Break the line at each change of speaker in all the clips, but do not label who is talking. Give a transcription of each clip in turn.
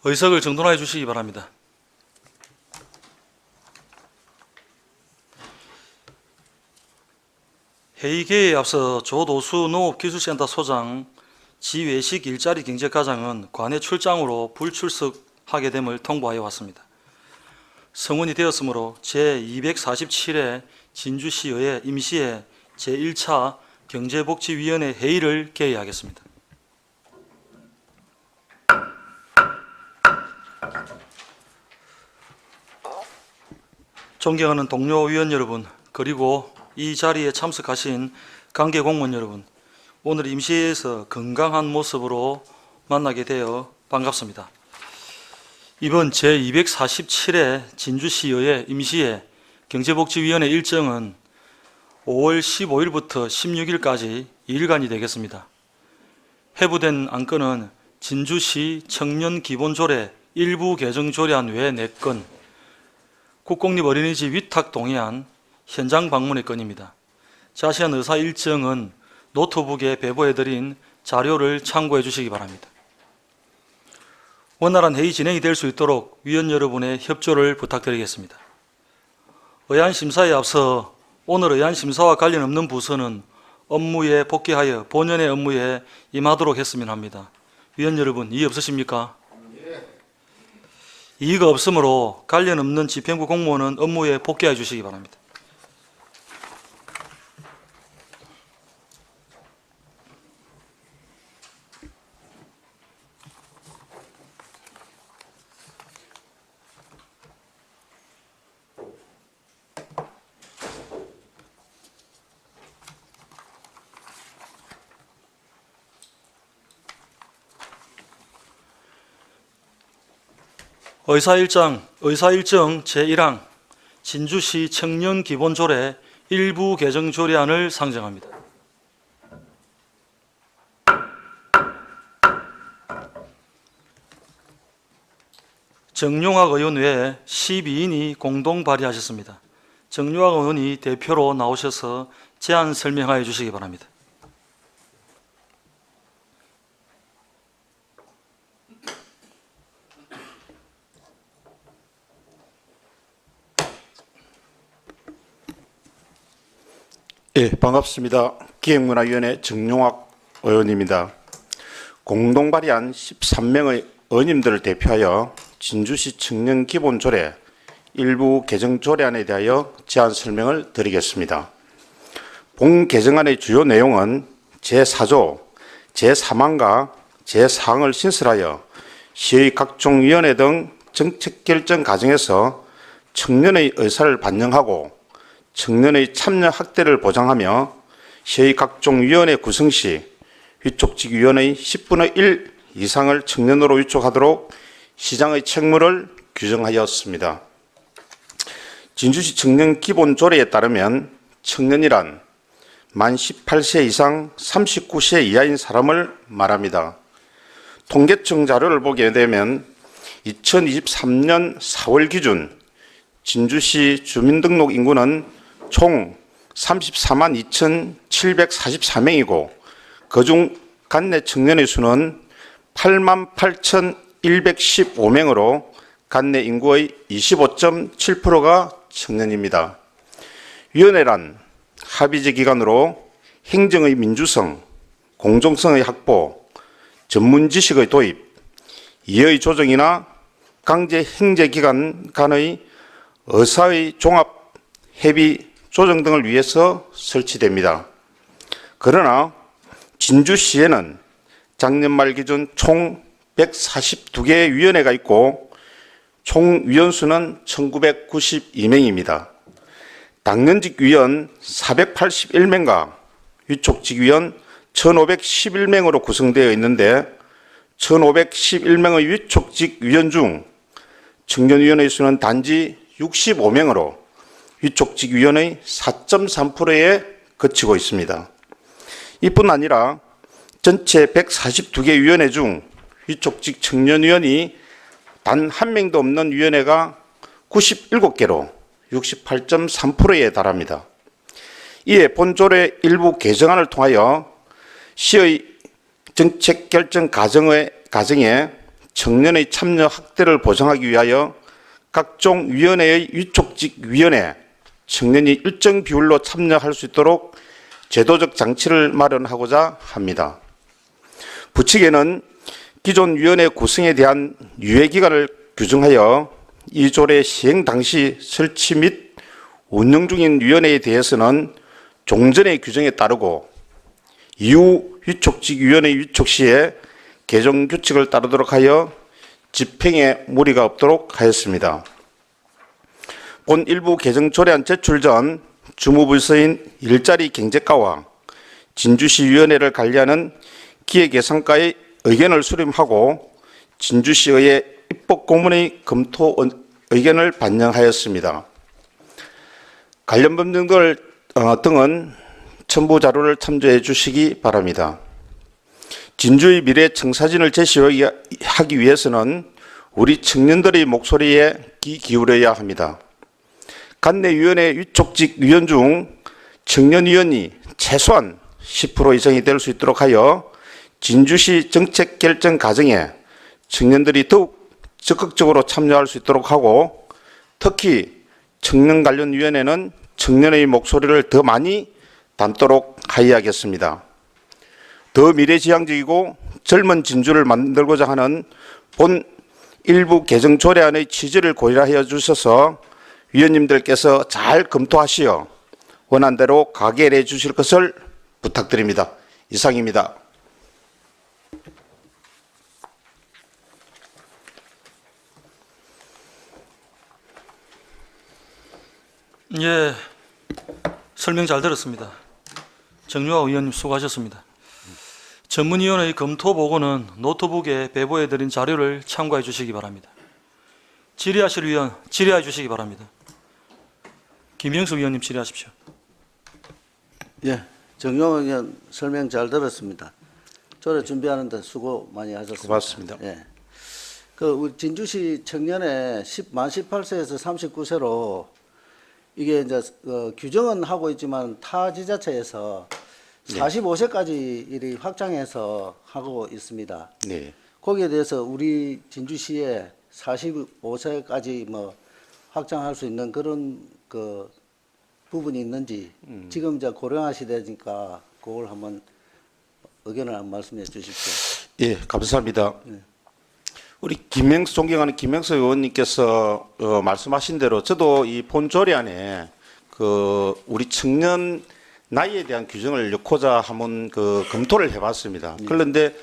의석을 정돈하여 주시기 바랍니다. 회의 개회에 앞서 조도수 농업기술센터 소장 지외식 일자리 경제과장은 관내 출장으로 불출석하게 됨을 통보하여 왔습니다. 성원이 되었으므로 제247회 진주시의회 임시회 제1차 경제복지위원회 회의를 개회하겠습니다. 존경하는 동료 위원 여러분, 그리고 이 자리에 참석하신 관계 공무원 여러분, 오늘 임시회에서 건강한 모습으로 만나게 되어 반갑습니다. 이번 제247회 진주시의회 임시회 경제복지위원회 일정은 5월 15일부터 16일까지 2일간이 되겠습니다. 회부된 안건은 진주시 청년기본조례 일부 개정 조례안 외 4건, 국공립어린이집 위탁 동의안, 현장 방문의 건입니다. 자세한 의사 일정은 노트북에 배부해드린 자료를 참고해 주시기 바랍니다. 원활한 회의 진행이 될 수 있도록 위원 여러분의 협조를 부탁드리겠습니다. 의안심사에 앞서 오늘 의안심사와 관련 없는 부서는 업무에 복귀하여 본연의 업무에 임하도록 했으면 합니다. 위원 여러분, 이의 없으십니까? 이의가 없으므로 관련 없는 집행부 공무원은 업무에 복귀해 주시기 바랍니다. 의사일정 제1항 진주시 청년기본조례 일부 개정 조례안을 상정합니다. 정용학 의원 외에 12인이 공동 발의하셨습니다. 정용학 의원이 대표로 나오셔서 제안 설명하여 주시기 바랍니다.
예, 반갑습니다. 기획문화위원회 정용학 의원입니다. 공동 발의한 13명의 의원님들을 대표하여 진주시 청년기본조례 일부 개정 조례안에 대하여 제안 설명을 드리겠습니다. 본 개정안의 주요 내용은 제4조, 제3항과 제4항을 신설하여 시의 각종 위원회 등 정책 결정 과정에서 청년의 의사를 반영하고 청년의 참여 확대를 보장하며 시의 각종 위원회 구성 시 위촉직 위원의 10분의 1 이상을 청년으로 위촉하도록 시장의 책무를 규정하였습니다. 진주시 청년기본조례에 따르면 청년이란 만 18세 이상 39세 이하인 사람을 말합니다. 통계청 자료를 보게 되면 2023년 4월 기준 진주시 주민등록 인구는 총 34만 2,744명이고 그중 간내 청년의 수는 8만 8,115명으로 간내 인구의 25.7%가 청년입니다. 위원회란 합의제 기관으로 행정의 민주성, 공정성의 확보, 전문 지식의 도입, 이해의 조정이나 강제 행정기관 간의 의사의 종합 협의 조정 등을 위해서 설치됩니다. 그러나 진주시에는 작년 말 기준 총 142개의 위원회가 있고 총 위원수는 1992명입니다. 당연직 위원 481명과 위촉직 위원 1511명으로 구성되어 있는데 1511명의 위촉직 위원 중 청년위원회 수는 단지 65명으로 위촉직 위원의 4.3%에 그치고 있습니다. 이뿐 아니라 전체 142개 위원회 중 위촉직 청년위원이 단 한 명도 없는 위원회가 97개로 68.3%에 달합니다. 이에 본조례 일부 개정안을 통하여 시의 정책 결정 과정에 청년의 참여 확대를 보장하기 위하여 각종 위원회의 위촉직 위원회 청년이 일정 비율로 참여할 수 있도록 제도적 장치를 마련하고자 합니다. 부칙에는 기존 위원회 구성에 대한 유예기간을 규정하여 이 조례 시행 당시 설치 및 운영 중인 위원회에 대해서는 종전의 규정에 따르고 이후 위촉직위원회 위촉 시에 개정 규칙을 따르도록 하여 집행에 무리가 없도록 하였습니다. 본 일부 개정 조례안 제출 전 주무부서인 일자리 경제과와 진주시위원회를 관리하는 기획예산과의 의견을 수렴하고 진주시의회 입법고문의 검토 의견을 반영하였습니다. 관련 법령들 등은 첨부 자료를 참조해 주시기 바랍니다. 진주의 미래 청사진을 제시하기 위해서는 우리 청년들의 목소리에 귀 기울여야 합니다. 관내위원회 위촉직 위원 중 청년위원이 최소한 10% 이상이 될 수 있도록 하여 진주시 정책 결정 과정에 청년들이 더욱 적극적으로 참여할 수 있도록 하고 특히 청년 관련 위원회는 청년의 목소리를 더 많이 담도록 하여야겠습니다. 더 미래지향적이고 젊은 진주를 만들고자 하는 본 일부 개정 조례안의 취지를 고려하여 주셔서 위원님들께서 잘 검토하시어 원안대로 가결해 주실 것을 부탁드립니다. 이상입니다.
예, 설명 잘 들었습니다. 정유화 의원님 수고하셨습니다. 전문위원회의 검토 보고는 노트북에 배부해드린 자료를 참고해 주시기 바랍니다. 질의하실 위원 질의해 주시기 바랍니다. 김영수 위원님 질의하십시오.
예, 정용 의원 설명 잘 들었습니다. 조례 준비하는데 수고 많이 하셨습니다.
고맙습니다.
예, 우리 진주시 청년회 만 18세에서 39세로 이게 이제 규정은 하고 있지만 타 지자체에서 45세까지 이리 확장해서 하고 있습니다.
네.
거기에 대해서 우리 진주시에 45세까지 뭐 확장할 수 있는 그런 그 부분이 있는지 지금 이제 고령화시대니까 그걸 한번 의견을 한번 말씀해 주십시오.
예, 감사합니다. 우리 존경하는 김명수 의원님께서 말씀하신 대로 저도 이 본 조례안에 우리 청년 나이에 대한 규정을 넣고자 한번 검토를 해봤습니다. 그런데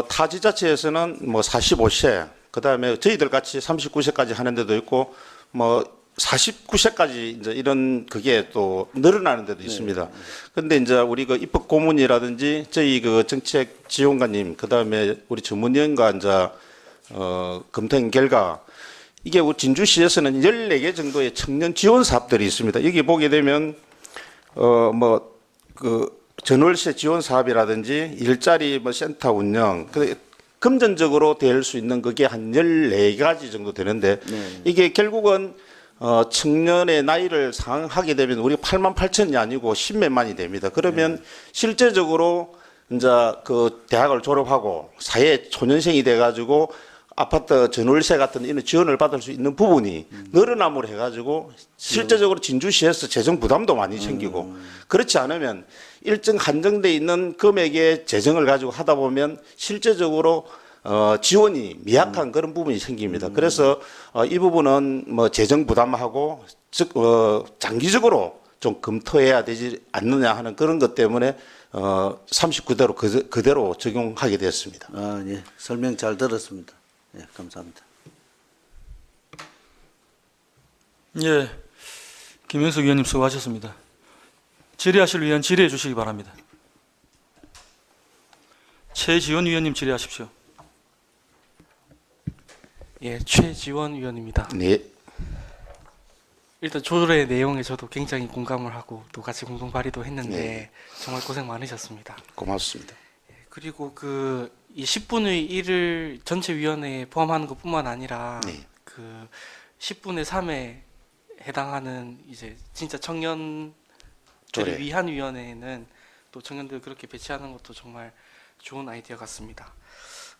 타 지자체에서는 뭐 45세, 그 다음에 저희들 같이 39세까지 하는 데도 있고 뭐 49세까지 이제 이런 그게 또 늘어나는 데도 있습니다. 그런데 이제 우리 입법 고문이라든지 저희 정책 지원관님, 그 다음에 우리 전문위원과 이제 검토한 결과 이게 우리 진주시에서는 14개 정도의 청년 지원 사업들이 있습니다. 여기 보게 되면 전월세 지원 사업이라든지 일자리 센터 운영, 금전적으로 될 수 있는 그게 한 14가지 정도 되는데 이게 결국은 청년의 나이를 상하게 되면 우리 8만 8천이 아니고 10몇만이 됩니다. 그러면 실제적으로 이제 대학을 졸업하고 사회 초년생이 돼가지고 아파트 전월세 같은 이런 지원을 받을 수 있는 부분이 늘어남으로 해가지고 실제적으로 진주시에서 재정 부담도 많이 생기고 그렇지 않으면 일정 한정돼 있는 금액의 재정을 가지고 하다 보면 실제적으로 지원이 미약한 그런 부분이 생깁니다. 그래서 이 부분은 뭐 재정 부담하고 즉 장기적으로 좀 검토해야 되지 않느냐 하는 그런 것 때문에 39대로 그대로 적용하게 됐습니다.
아, 예, 설명 잘 들었습니다. 예, 감사합니다.
예, 김영수 위원님 수고하셨습니다. 질의하실 위원 질의해 주시기 바랍니다. 최지원 위원님 질의하십시오.
예, 최지원 위원입니다.
네.
일단 조례 내용에 저도 굉장히 공감을 하고 또 같이 공동 발의도 했는데
네.
정말 고생 많으셨습니다.
고맙습니다.
그리고 이 10분의 1을 전체 위원회에 포함하는 것뿐만 아니라
네.
10분의 3에 해당하는 이제 진짜 청년들을
조례.
위한 위원회에는 또 청년들 그렇게 배치하는 것도 정말 좋은 아이디어 같습니다.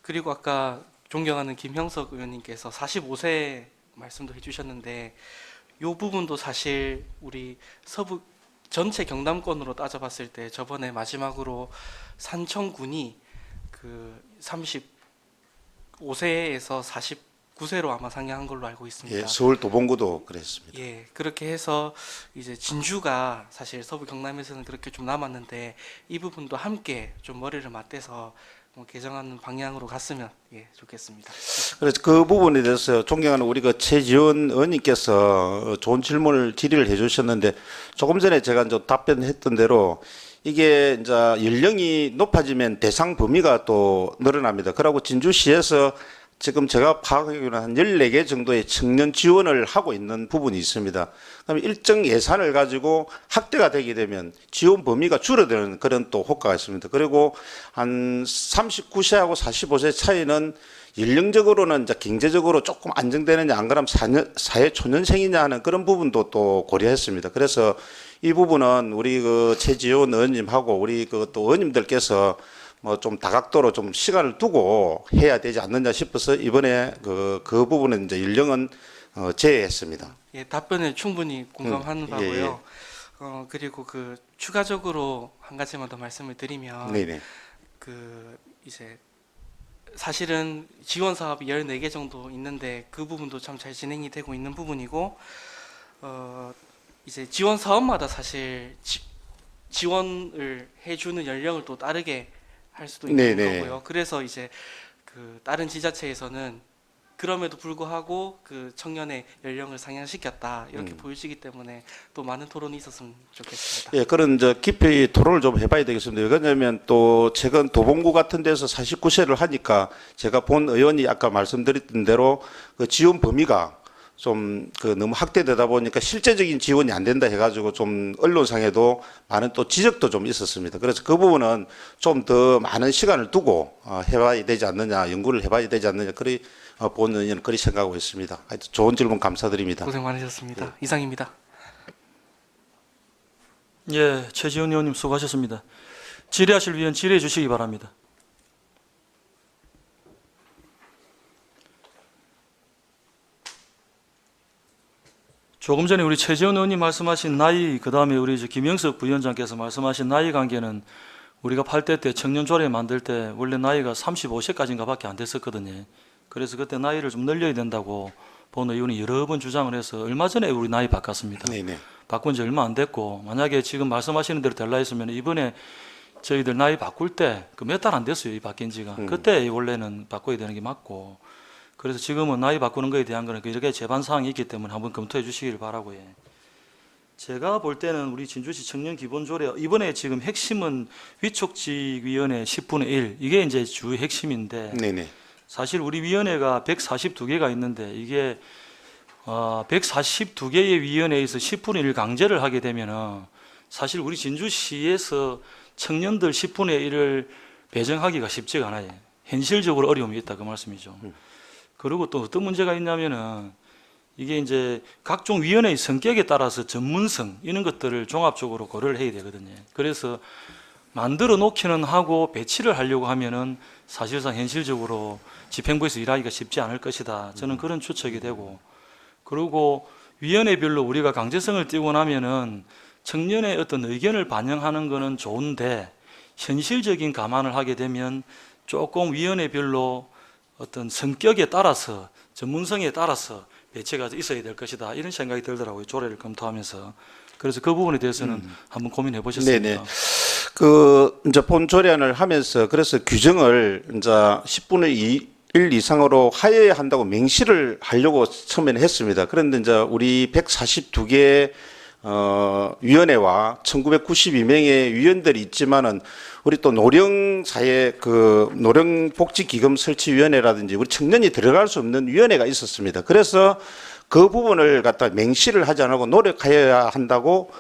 그리고 아까 존경하는 김형석 의원님께서 45세 말씀도 해주셨는데 이 부분도 사실 우리 서부 전체 경남권으로 따져봤을 때 저번에 마지막으로 산청군이 그 35세에서 49세로 아마 상향한 걸로 알고 있습니다.
예, 서울 도봉구도 그랬습니다.
예, 그렇게 해서 이제 진주가 사실 서부 경남에서는 그렇게 좀 남았는데 이 부분도 함께 좀 머리를 맞대서 개정하는 방향으로 갔으면 좋겠습니다.
그래서 그 부분에 대해서 존경하는 우리 그 최지원 의원님께서 좋은 질의를 해주셨는데 조금 전에 제가 이제 답변했던 대로 이게 이제 연령이 높아지면 대상 범위가 또 늘어납니다. 그러고 진주시에서 지금 제가 파악하기로는 한 14개 정도의 청년 지원을 하고 있는 부분이 있습니다. 그러면 일정 예산을 가지고 확대가 되게 되면 지원 범위가 줄어드는 그런 또 효과가 있습니다. 그리고 한 39세하고 45세 차이는 연령적으로는 이제 경제적으로 조금 안정되느냐 안 그러면 사회 초년생이냐 하는 그런 부분도 또 고려했습니다. 그래서 이 부분은 우리 그 최지원 의원님하고 우리 그 또 의원님들께서 뭐 좀 다각도로 좀 시간을 두고 해야 되지 않느냐 싶어서 이번에 그 부분은 이제 연령은 제외했습니다.
예, 답변에 충분히 공감하는
예,
바고요. 그리고 그 추가적으로 한 가지만 더 말씀을 드리면
네네.
그 이제 사실은 지원 사업이 14개 정도 있는데 그 부분도 참 잘 진행이 되고 있는 부분이고 이제 지원 사업마다 사실 지원을 해주는 연령을 또 다르게 할 수도 있는
네네.
거고요. 그래서 이제 그 다른 지자체에서는 그럼에도 불구하고 그 청년의 연령을 상향시켰다 이렇게 보여지기 때문에 또 많은 토론이 있었으면 좋겠습니다.
예, 그런 이제 깊이 토론을 좀 해봐야 되겠습니다. 왜냐하면 또 최근 도봉구 같은 데서 49세를 하니까 제가 본 의원이 아까 말씀드렸던 대로 그 지원 범위가 좀 그 너무 확대되다 보니까 실제적인 지원이 안 된다 해가지고 좀 언론상에도 많은 또 지적도 좀 있었습니다. 그래서 그 부분은 좀 더 많은 시간을 두고 해봐야 되지 않느냐, 연구를 해봐야 되지 않느냐, 그리 본 의원은 그리 생각하고 있습니다. 하여튼 좋은 질문 감사드립니다.
고생 많으셨습니다. 이상입니다.
예, 최지원 의원님 수고하셨습니다. 질의하실 위원 질의해 주시기 바랍니다. 조금 전에 우리 최지원 의원님 말씀하신 나이, 그 다음에 우리 이제 김영석 부위원장께서 말씀하신 나이 관계는 우리가 8대 때 청년조례 만들 때 원래 나이가 35세까지인가 밖에 안 됐었거든요. 그래서 그때 나이를 좀 늘려야 된다고 본 의원이 여러 번 주장을 해서 얼마 전에 우리 나이 바꿨습니다.
네네.
바꾼 지 얼마 안 됐고, 만약에 지금 말씀하시는 대로 될라 했으면 이번에 저희들 나이 바꿀 때 그 몇 달 안 됐어요, 이 바뀐 지가. 그때 원래는 바꿔야 되는 게 맞고, 그래서 지금은 나이 바꾸는 거에 대한 거는 이렇게 제반 사항이 있기 때문에 한번 검토해 주시길 바라고요. 제가 볼 때는 우리 진주시 청년기본조례 이번에 지금 핵심은 위촉직위원회 10분의 1 이게 이제 주 핵심인데,
네네.
사실 우리 위원회가 142개가 있는데 이게 142개의 위원회에서 10분의 1 강제를 하게 되면은 사실 우리 진주시에서 청년들 10분의 1을 배정하기가 쉽지가 않아요. 현실적으로 어려움이 있다 그 말씀이죠. 그리고 또 어떤 문제가 있냐면은 이게 이제 각종 위원회의 성격에 따라서 전문성 이런 것들을 종합적으로 고려를 해야 되거든요. 그래서 만들어 놓기는 하고 배치를 하려고 하면은 사실상 현실적으로 집행부에서 일하기가 쉽지 않을 것이다. 저는 그런 추측이 되고, 그리고 위원회별로 우리가 강제성을 띄고 나면은 청년의 어떤 의견을 반영하는 거는 좋은데 현실적인 감안을 하게 되면 조금 위원회별로 어떤 성격에 따라서 전문성에 따라서 배치가 있어야 될 것이다 이런 생각이 들더라고요, 조례를 검토하면서. 그래서 그 부분에 대해서는 한번 고민해 보셨습니까?
네네. 그 이제 본 조례안을 하면서 그래서 규정을 이제 10분의 1 이상으로 하여야 한다고 명시를 하려고 처음에는 했습니다. 그런데 이제 우리 142개 위원회와 1992명의 위원들이 있지만은 우리 또 노령사회 그 노령복지기금 설치위원회라든지 우리 청년이 들어갈 수 없는 위원회가 있었습니다. 그래서 그 부분을 갖다 명시를 하지 않고 노력하여야 한다고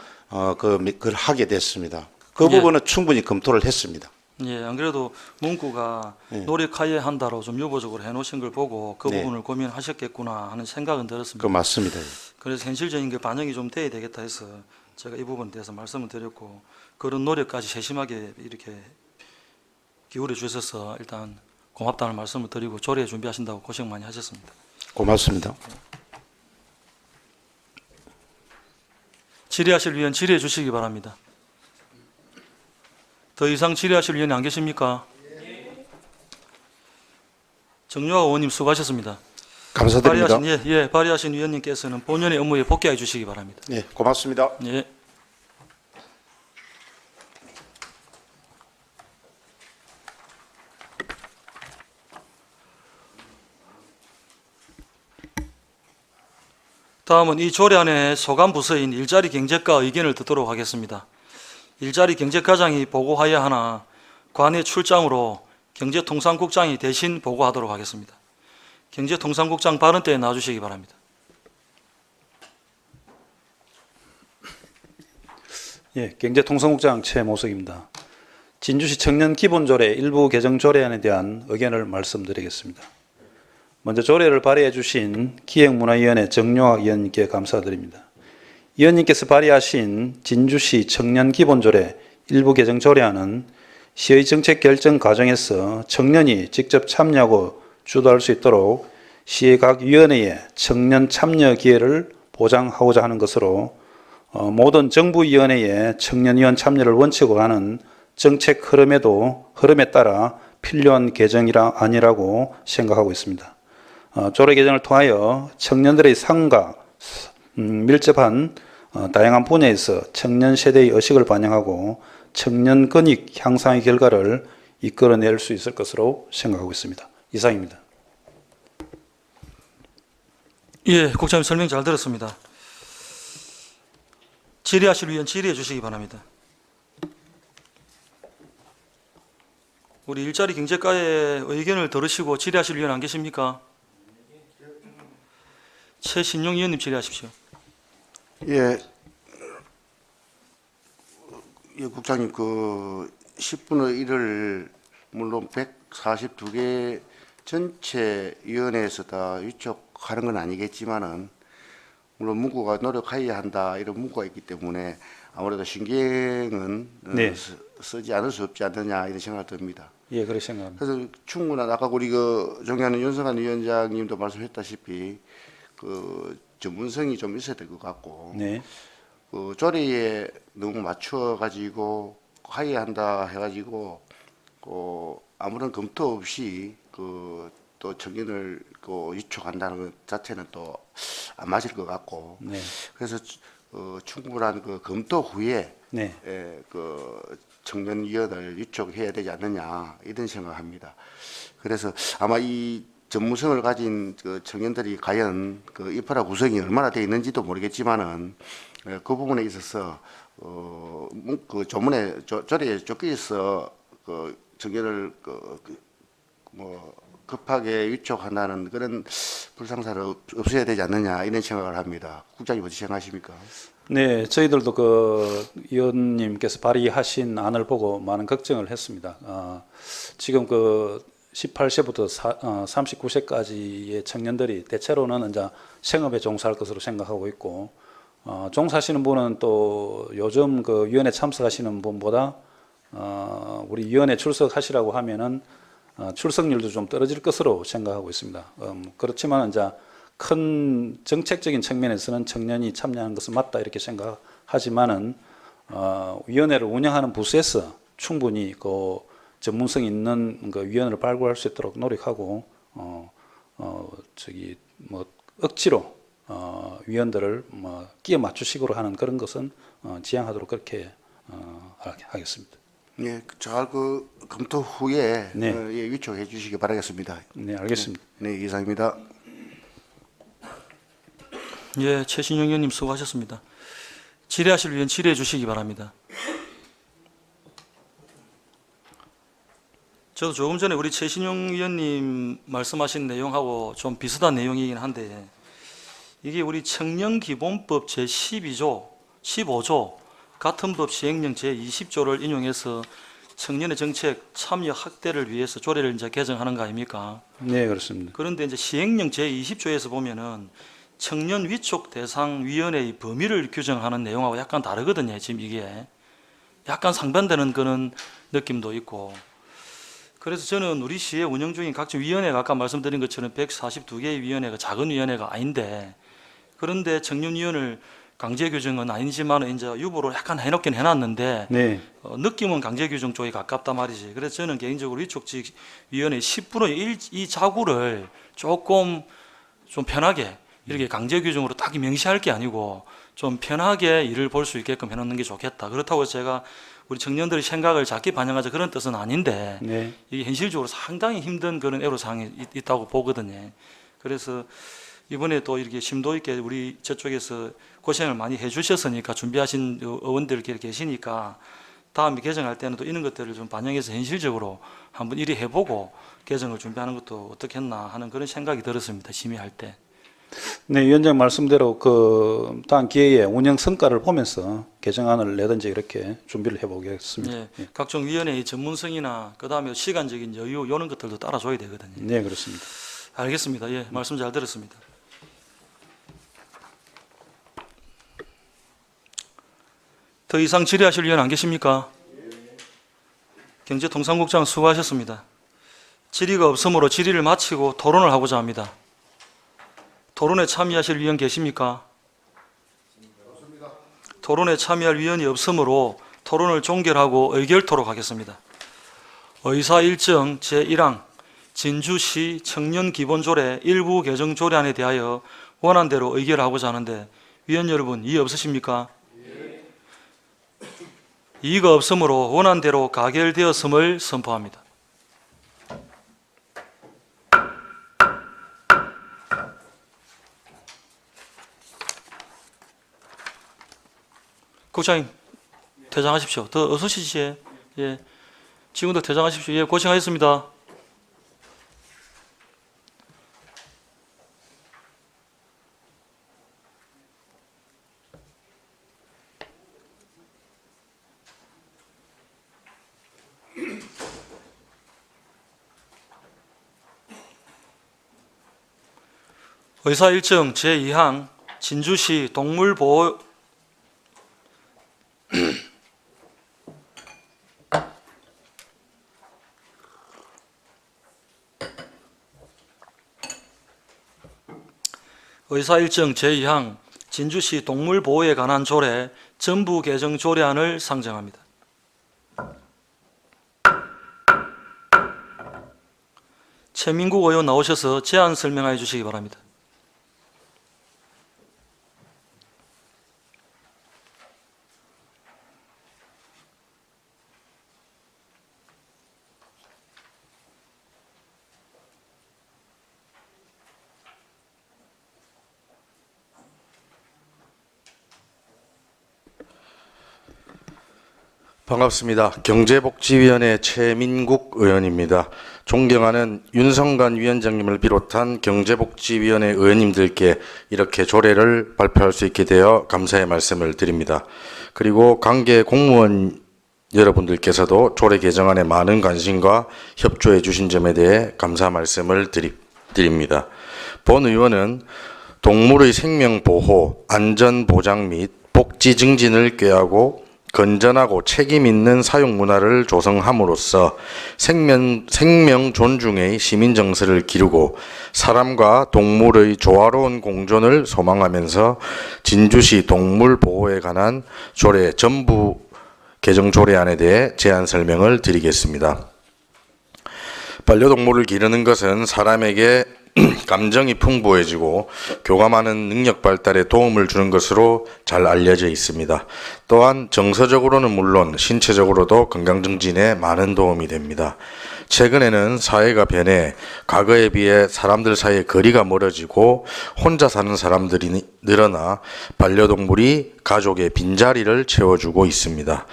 그걸 하게 됐습니다. 그
예.
부분은 충분히 검토를 했습니다.
예, 안 그래도 문구가 노력하여야 한다로 좀 유보적으로 해놓으신 걸 보고 그
네.
부분을 고민하셨겠구나 하는 생각은 들었습니다.
그 맞습니다.
그래서 현실적인 게 반영이 좀 돼야 되겠다 해서 제가 이 부분에 대해서 말씀을 드렸고, 그런 노력까지 세심하게 이렇게 기울여 주셔서 일단 고맙다는 말씀을 드리고 조례 준비하신다고 고생 많이 하셨습니다.
고맙습니다.
질의하실 위원 질의해 주시기 바랍니다. 더 이상 질의하실 위원이 안 계십니까? 정유아 의원님 수고하셨습니다.
감사드립니다.
발의하신 위원님께서는 본연의 업무에 복귀해 주시기 바랍니다.
예, 고맙습니다.
예. 다음은 이 조례안의 소관 부서인 일자리 경제과 의견을 듣도록 하겠습니다. 일자리 경제과장이 보고하여야 하나 관내 출장으로 경제통상국장이 대신 보고하도록 하겠습니다. 경제통상국장 발언 때에 나와주시기 바랍니다.
예, 경제통상국장 최모석입니다. 진주시 청년기본조례 일부 개정 조례안에 대한 의견을 말씀드리겠습니다. 먼저 조례를 발의해 주신 기획문화위원회 정용학 위원님께 감사드립니다. 위원님께서 발의하신 진주시 청년기본조례 일부 개정 조례안은 시의 정책 결정 과정에서 청년이 직접 참여하고 주도할 수 있도록 시의 각 위원회에 청년 참여 기회를 보장하고자 하는 것으로 모든 정부위원회에 청년위원 참여를 원칙으로 하는 정책 흐름에 따라 필요한 개정이라 아니라고 생각하고 있습니다. 조례 개정을 통하여 청년들의 삶과 밀접한 다양한 분야에서 청년 세대의 의식을 반영하고 청년 권익 향상의 결과를 이끌어낼 수 있을 것으로 생각하고 있습니다. 이상입니다.
예, 국장님 설명 잘 들었습니다. 질의하실 위원 질의해 주시기 바랍니다. 우리 일자리 경제과의 의견을 들으시고 질의하실 위원 안 계십니까? 최신용 위원님 질의하십시오.
예, 국장님, 10분의 1을 물론 142개 전체 위원회에서 다 위촉하는 건 아니겠지만은 물론 문구가 노력해야 한다 이런 문구가 있기 때문에 아무래도 신경은
네.
쓰지 않을 수 없지 않느냐 이런 생각이 듭니다.
예, 그렇게 생각합니다.
그래서 충분한 아까 우리 존경하는 윤석한 위원장님도 말씀했다시피 전문성이 좀 있어야 될 것 같고
네.
조례에 너무 맞춰 가지고 하야한다 해가지고 아무런 검토 없이 또 청년을 위촉한다는 것 자체는 또 안 맞을 것 같고
네.
그래서 충분한 검토 후에
네.
청년위원을 위촉해야 되지 않느냐 이런 생각합니다. 그래서 아마 이 전문성을 가진 청년들이 과연 인프라 구성이 얼마나 되어 있는지도 모르겠지만은 그 부분에 있어서 조문에 조례에 적혀 있어 청년을 급하게 위촉한다는 그런 불상사를 없애야 되지 않느냐 이런 생각을 합니다. 국장님 어떻게 생각하십니까?
네, 저희들도 위원님께서 발의하신 안을 보고 많은 걱정을 했습니다. 지금 18세부터 39세까지의 청년들이 대체로는 이제 생업에 종사할 것으로 생각하고 있고, 종사하시는 분은 또 요즘 위원회 참석하시는 분보다 우리 위원회 출석하시라고 하면은 출석률도 좀 떨어질 것으로 생각하고 있습니다. 그렇지만 이제 큰 정책적인 측면에서는 청년이 참여하는 것은 맞다 이렇게 생각하지만은 위원회를 운영하는 부서에서 충분히 전문성 있는 위원회를 발굴할 수 있도록 노력하고 억지로 위원들을 끼워 맞추식으로 하는 그런 것은 지양하도록 그렇게 하겠습니다.
예, 잘 검토 후에
네.
위촉해 주시기 바라겠습니다.
네, 알겠습니다.
네, 이상입니다.
예, 최신용 의원님 수고하셨습니다. 질의하실 위원 질의해 주시기 바랍니다. 저도 조금 전에 우리 최신용 위원님 말씀하신 내용하고 좀 비슷한 내용이긴 한데 이게 우리 청년기본법 제12조, 15조 같은 법 시행령 제20조를 인용해서 청년의 정책 참여 확대를 위해서 조례를 이제 개정하는 거 아닙니까?
네, 그렇습니다.
그런데 이제 시행령 제20조에서 보면은 청년 위촉 대상 위원회의 범위를 규정하는 내용하고 약간 다르거든요. 지금 이게 약간 상반되는 그런 느낌도 있고 그래서 저는 우리 시에 운영 중인 각종 위원회가 아까 말씀드린 것처럼 142개의 위원회가 작은 위원회가 아닌데, 그런데 청년위원을 강제 규정은 아니지만 이제 유보를 약간 해놓긴 해놨는데
네.
느낌은 강제 규정 쪽에 가깝단 말이지. 그래서 저는 개인적으로 이쪽 직 위원회 10분의 1 이 자구를 조금 좀 편하게 이렇게 강제 규정으로 딱 명시할 게 아니고 좀 편하게 일을 볼 수 있게끔 해놓는 게 좋겠다. 그렇다고 해서 제가 우리 청년들의 생각을 작게 반영하자 그런 뜻은 아닌데
네.
이게 현실적으로 상당히 힘든 그런 애로사항이 있다고 보거든요. 그래서 이번에 또 이렇게 심도 있게 우리 저쪽에서 고생을 많이 해주셨으니까 준비하신 의원들끼리 계시니까 다음에 개정할 때는 또 이런 것들을 좀 반영해서 현실적으로 한번 이리 해보고 개정을 준비하는 것도 어떻겠나 하는 그런 생각이 들었습니다. 심의할 때.
네, 위원장 말씀대로 그 다음 기회에 운영 성과를 보면서 개정안을 내든지 이렇게 준비를 해보겠습니다.
예, 각종 위원회의 전문성이나 그 다음에 시간적인 여유 이런 것들도 따라줘야 되거든요.
네, 그렇습니다.
알겠습니다. 예, 말씀 잘 들었습니다. 더 이상 질의하실 위원 안 계십니까? 경제통상국장 수고하셨습니다. 질의가 없으므로 질의를 마치고 토론을 하고자 합니다. 토론에 참여하실 위원 계십니까? 토론에 참여할 위원이 없으므로 토론을 종결하고 의결토록 하겠습니다. 의사 일정 제1항 진주시 청년기본조례 일부 개정 조례안에 대하여 원안대로 의결하고자 하는데 위원 여러분 이의 없으십니까? 이의가 없으므로 원안대로 가결되었음을 선포합니다. 국장님 퇴장하십시오. 더 어서 오시지. 예, 지금도 퇴장하십시오. 예, 고생하셨습니다. 의사 일정 제2항 진주시 동물보호 의사 일정 제2항 진주시 동물보호에 관한 조례 전부 개정 조례안을 상정합니다. 최민국 의원 나오셔서 제안 설명해 주시기 바랍니다.
반갑습니다. 경제복지위원회 최민국 의원입니다. 존경하는 윤성관 위원장님을 비롯한 경제복지위원회 의원님들께 이렇게 조례를 발표할 수 있게 되어 감사의 말씀을 드립니다. 그리고 관계 공무원 여러분들께서도 조례 개정안에 많은 관심과 협조해 주신 점에 대해 감사 말씀을 드립니다. 본 의원은 동물의 생명보호, 안전보장 및 복지 증진을 꾀하고 건전하고 책임 있는 사육 문화를 조성함으로써 생명 존중의 시민 정서를 기르고 사람과 동물의 조화로운 공존을 소망하면서 진주시 동물 보호에 관한 조례 전부 개정 조례안에 대해 제안 설명을 드리겠습니다. 반려동물을 기르는 것은 사람에게 감정이 풍부해지고 교감하는 능력 발달에 도움을 주는 것으로 잘 알려져 있습니다. 또한 정서적으로는 물론 신체적으로도 건강 증진에 많은 도움이 됩니다. 최근에는 사회가 변해 과거에 비해 사람들 사이의 거리가 멀어지고 혼자 사는 사람들이 늘어나 반려동물이 가족의 빈자리를 채워주고 있습니다.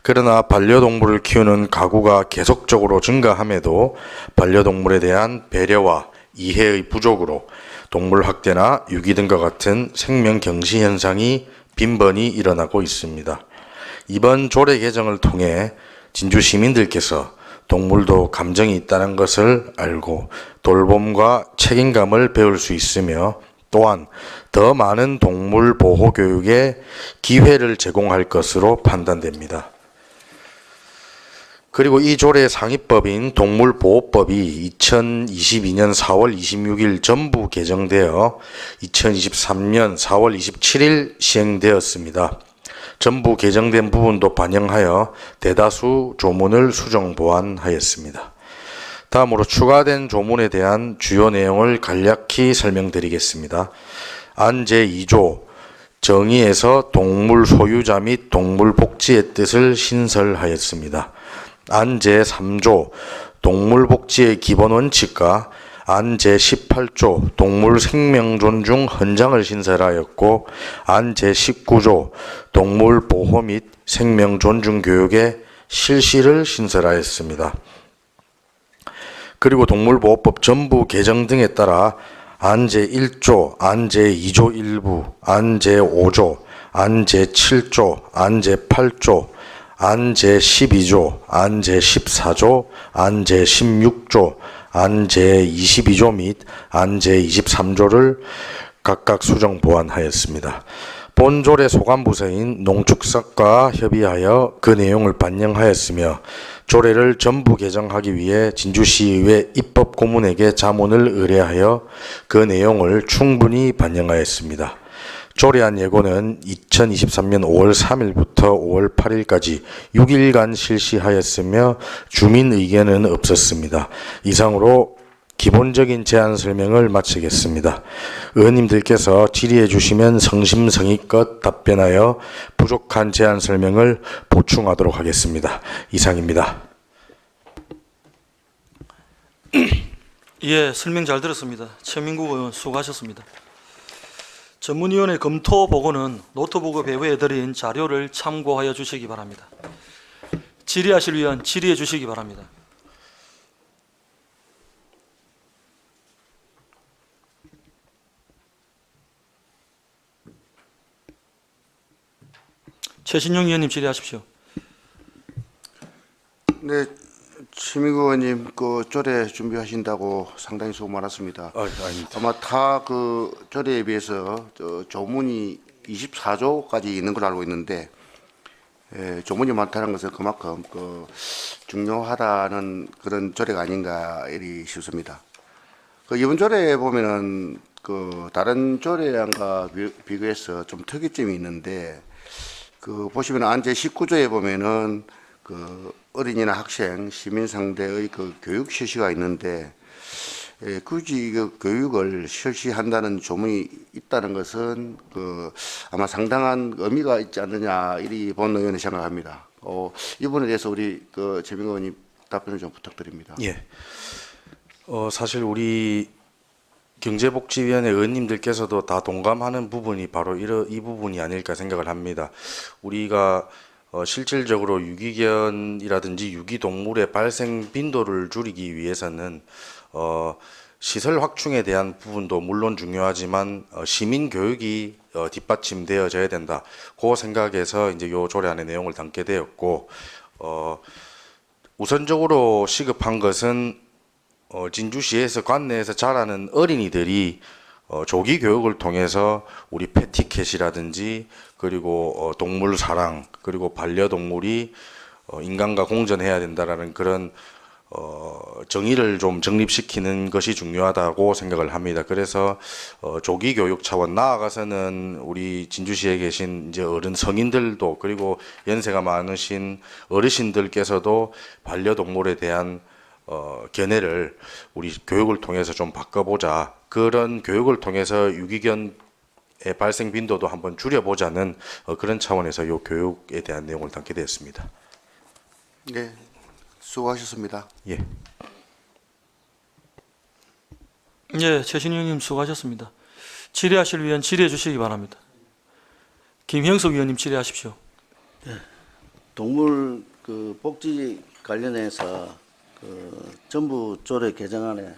그러나 반려동물을 키우는 가구가 계속적으로 증가함에도 반려동물에 대한 배려와 이해의 부족으로 동물 학대나 유기 등과 같은 생명 경시 현상이 빈번히 일어나고 있습니다. 이번 조례 개정을 통해 진주 시민들께서 동물도 감정이 있다는 것을 알고 돌봄과 책임감을 배울 수 있으며 또한 더 많은 동물 보호 교육에 기회를 제공할 것으로 판단됩니다.
그리고 이 조례 상위법인 동물보호법이 2022년 4월 26일 전부 개정되어 2023년 4월 27일 시행되었습니다. 전부 개정된 부분도 반영하여 대다수 조문을 수정 보완하였습니다. 다음으로 추가된 조문에 대한 주요 내용을 간략히 설명드리겠습니다. 안 제2조 정의에서 동물 소유자 및 동물 복지의 뜻을 신설하였습니다. 안 제3조 동물 복지의 기본 원칙과 안 제18조 동물 생명 존중 헌장을 신설하였고 안 제19조 동물 보호 및 생명 존중 교육의 실시를 신설하였습니다. 그리고 동물보호법 전부 개정 등에 따라 안 제1조, 안 제2조 일부, 안 제5조, 안 제7조, 안 제8조, 안 제12조, 안 제14조, 안 제16조, 안 제22조 및 안 제23조를 각각 수정 보완하였습니다. 본 조례 소관부서인 농축사과 협의하여 그 내용을 반영하였으며 조례를 전부 개정하기 위해 진주시의회 입법고문에게 자문을 의뢰하여 그 내용을 충분히 반영하였습니다. 조례안 예고는 2023년 5월 3일부터 5월 8일까지 6일간 실시하였으며 주민 의견은 없었습니다. 이상으로 기본적인 제안 설명을 마치겠습니다. 의원님들께서 질의해 주시면 성심성의껏 답변하여 부족한 제안 설명을 보충하도록 하겠습니다. 이상입니다.
예, 설명 잘 들었습니다. 최민국 의원 수고하셨습니다. 전문위원회 검토 보고는 노트북에 배부해 드린 자료를 참고하여 주시기 바랍니다. 질의하실 위원 질의해 주시기 바랍니다. 최신용 의원님 질의하십시오.
네, 최민국 의원님 그 조례 준비하신다고 상당히 수고 많았습니다.
아닙니다.
아마 다 그 조례에 비해서 조문이 24조까지 있는 걸로 알고 있는데 조문이 많다는 것은 그만큼 그 중요하다는 그런 조례가 아닌가 이리 싶습니다. 그 이번 조례에 보면은 그 다른 조례안과 비교해서 좀 특이점이 있는데 그 보시면 안 제19조에 보면은 그 어린이나 학생, 시민 상대의 그 교육 실시가 있는데 굳이 그 교육을 실시한다는 조문이 있다는 것은 그 아마 상당한 의미가 있지 않느냐 이리 본 의원은 생각합니다. 이 부분에 대해서 우리 그 최민국 의원님 답변을 좀 부탁드립니다.
예. 사실 우리 경제복지위원회 의원님들께서도 다 동감하는 부분이 바로 이 부분이 아닐까 생각을 합니다. 우리가 실질적으로 유기견이라든지 유기동물의 발생 빈도를 줄이기 위해서는 시설 확충에 대한 부분도 물론 중요하지만 시민 교육이 뒷받침되어져야 된다. 그 생각에서 이제 요 조례안의 내용을 담게 되었고 우선적으로 시급한 것은 진주시에서 관내에서 자라는 어린이들이 조기 교육을 통해서 우리 패티캣이라든지 그리고 동물 사랑 그리고 반려동물이 인간과 공존해야 된다라는 그런 정의를 좀 정립시키는 것이 중요하다고 생각을 합니다. 그래서 조기 교육 차원 나아가서는 우리 진주시에 계신 이제 어른 성인들도 그리고 연세가 많으신 어르신들께서도 반려동물에 대한 견해를 우리 교육을 통해서 좀 바꿔보자. 그런 교육을 통해서 유기견의 발생 빈도도 한번 줄여보자는 그런 차원에서 이 교육에 대한 내용을 담게 되었습니다.
네, 수고하셨습니다.
예.
예, 최신용 의원님 수고하셨습니다. 질의하실 위원 질의해 주시기 바랍니다. 김형석 의원님 질의하십시오.
동물 그 복지 관련해서 그 정부 조례 개정안에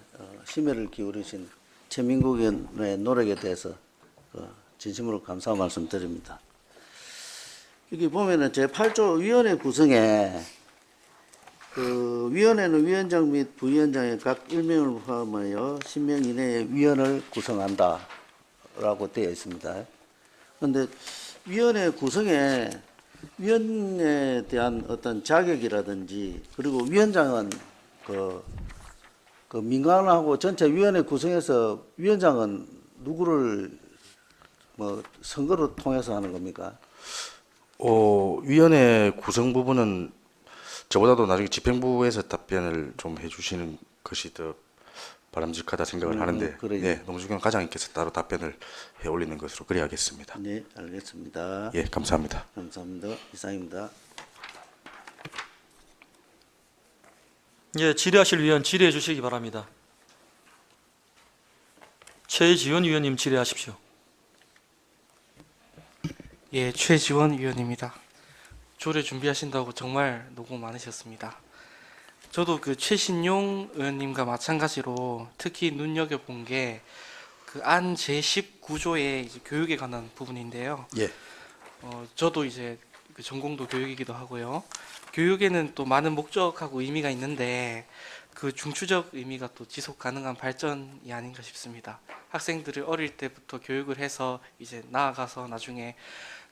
심혈을 기울이신 최민국 의원의 노력에 대해서 진심으로 감사 말씀드립니다. 여기 보면은 제8조 위원회 구성에 그 위원회는 위원장 및 부위원장의 각 1명을 포함하여 10명 이내의 위원을 구성한다라고 되어 있습니다. 그런데 위원회 구성에 위원에 대한 어떤 자격이라든지 그리고 위원장은 그 민간하고 전체 위원회 구성에서 위원장은 누구를 뭐 선거를 통해서 하는 겁니까?
위원회 구성 부분은 저보다도 나중에 집행부에서 답변을 좀 해주시는 것이 더 바람직하다 생각을 하는데,
그래요.
네, 농주경 과장님께서 따로 답변을 해 올리는 것으로 그래야겠습니다.
네, 알겠습니다.
예, 감사합니다.
감사합니다. 이상입니다.
예, 질의하실 위원 질의해 주시기 바랍니다. 최지원 위원님 질의하십시오.
예, 최지원 위원입니다. 조례 준비하신다고 정말 노고 많으셨습니다. 저도 그 최신용 의원님과 마찬가지로 특히 눈여겨본 게 그 안 제19조의 이제 교육에 관한 부분인데요.
예.
저도 이제 그 전공도 교육이기도 하고요. 교육에는 또 많은 목적하고 의미가 있는데 그 중추적 의미가 또 지속 가능한 발전이 아닌가 싶습니다. 학생들을 어릴 때부터 교육을 해서 이제 나아가서 나중에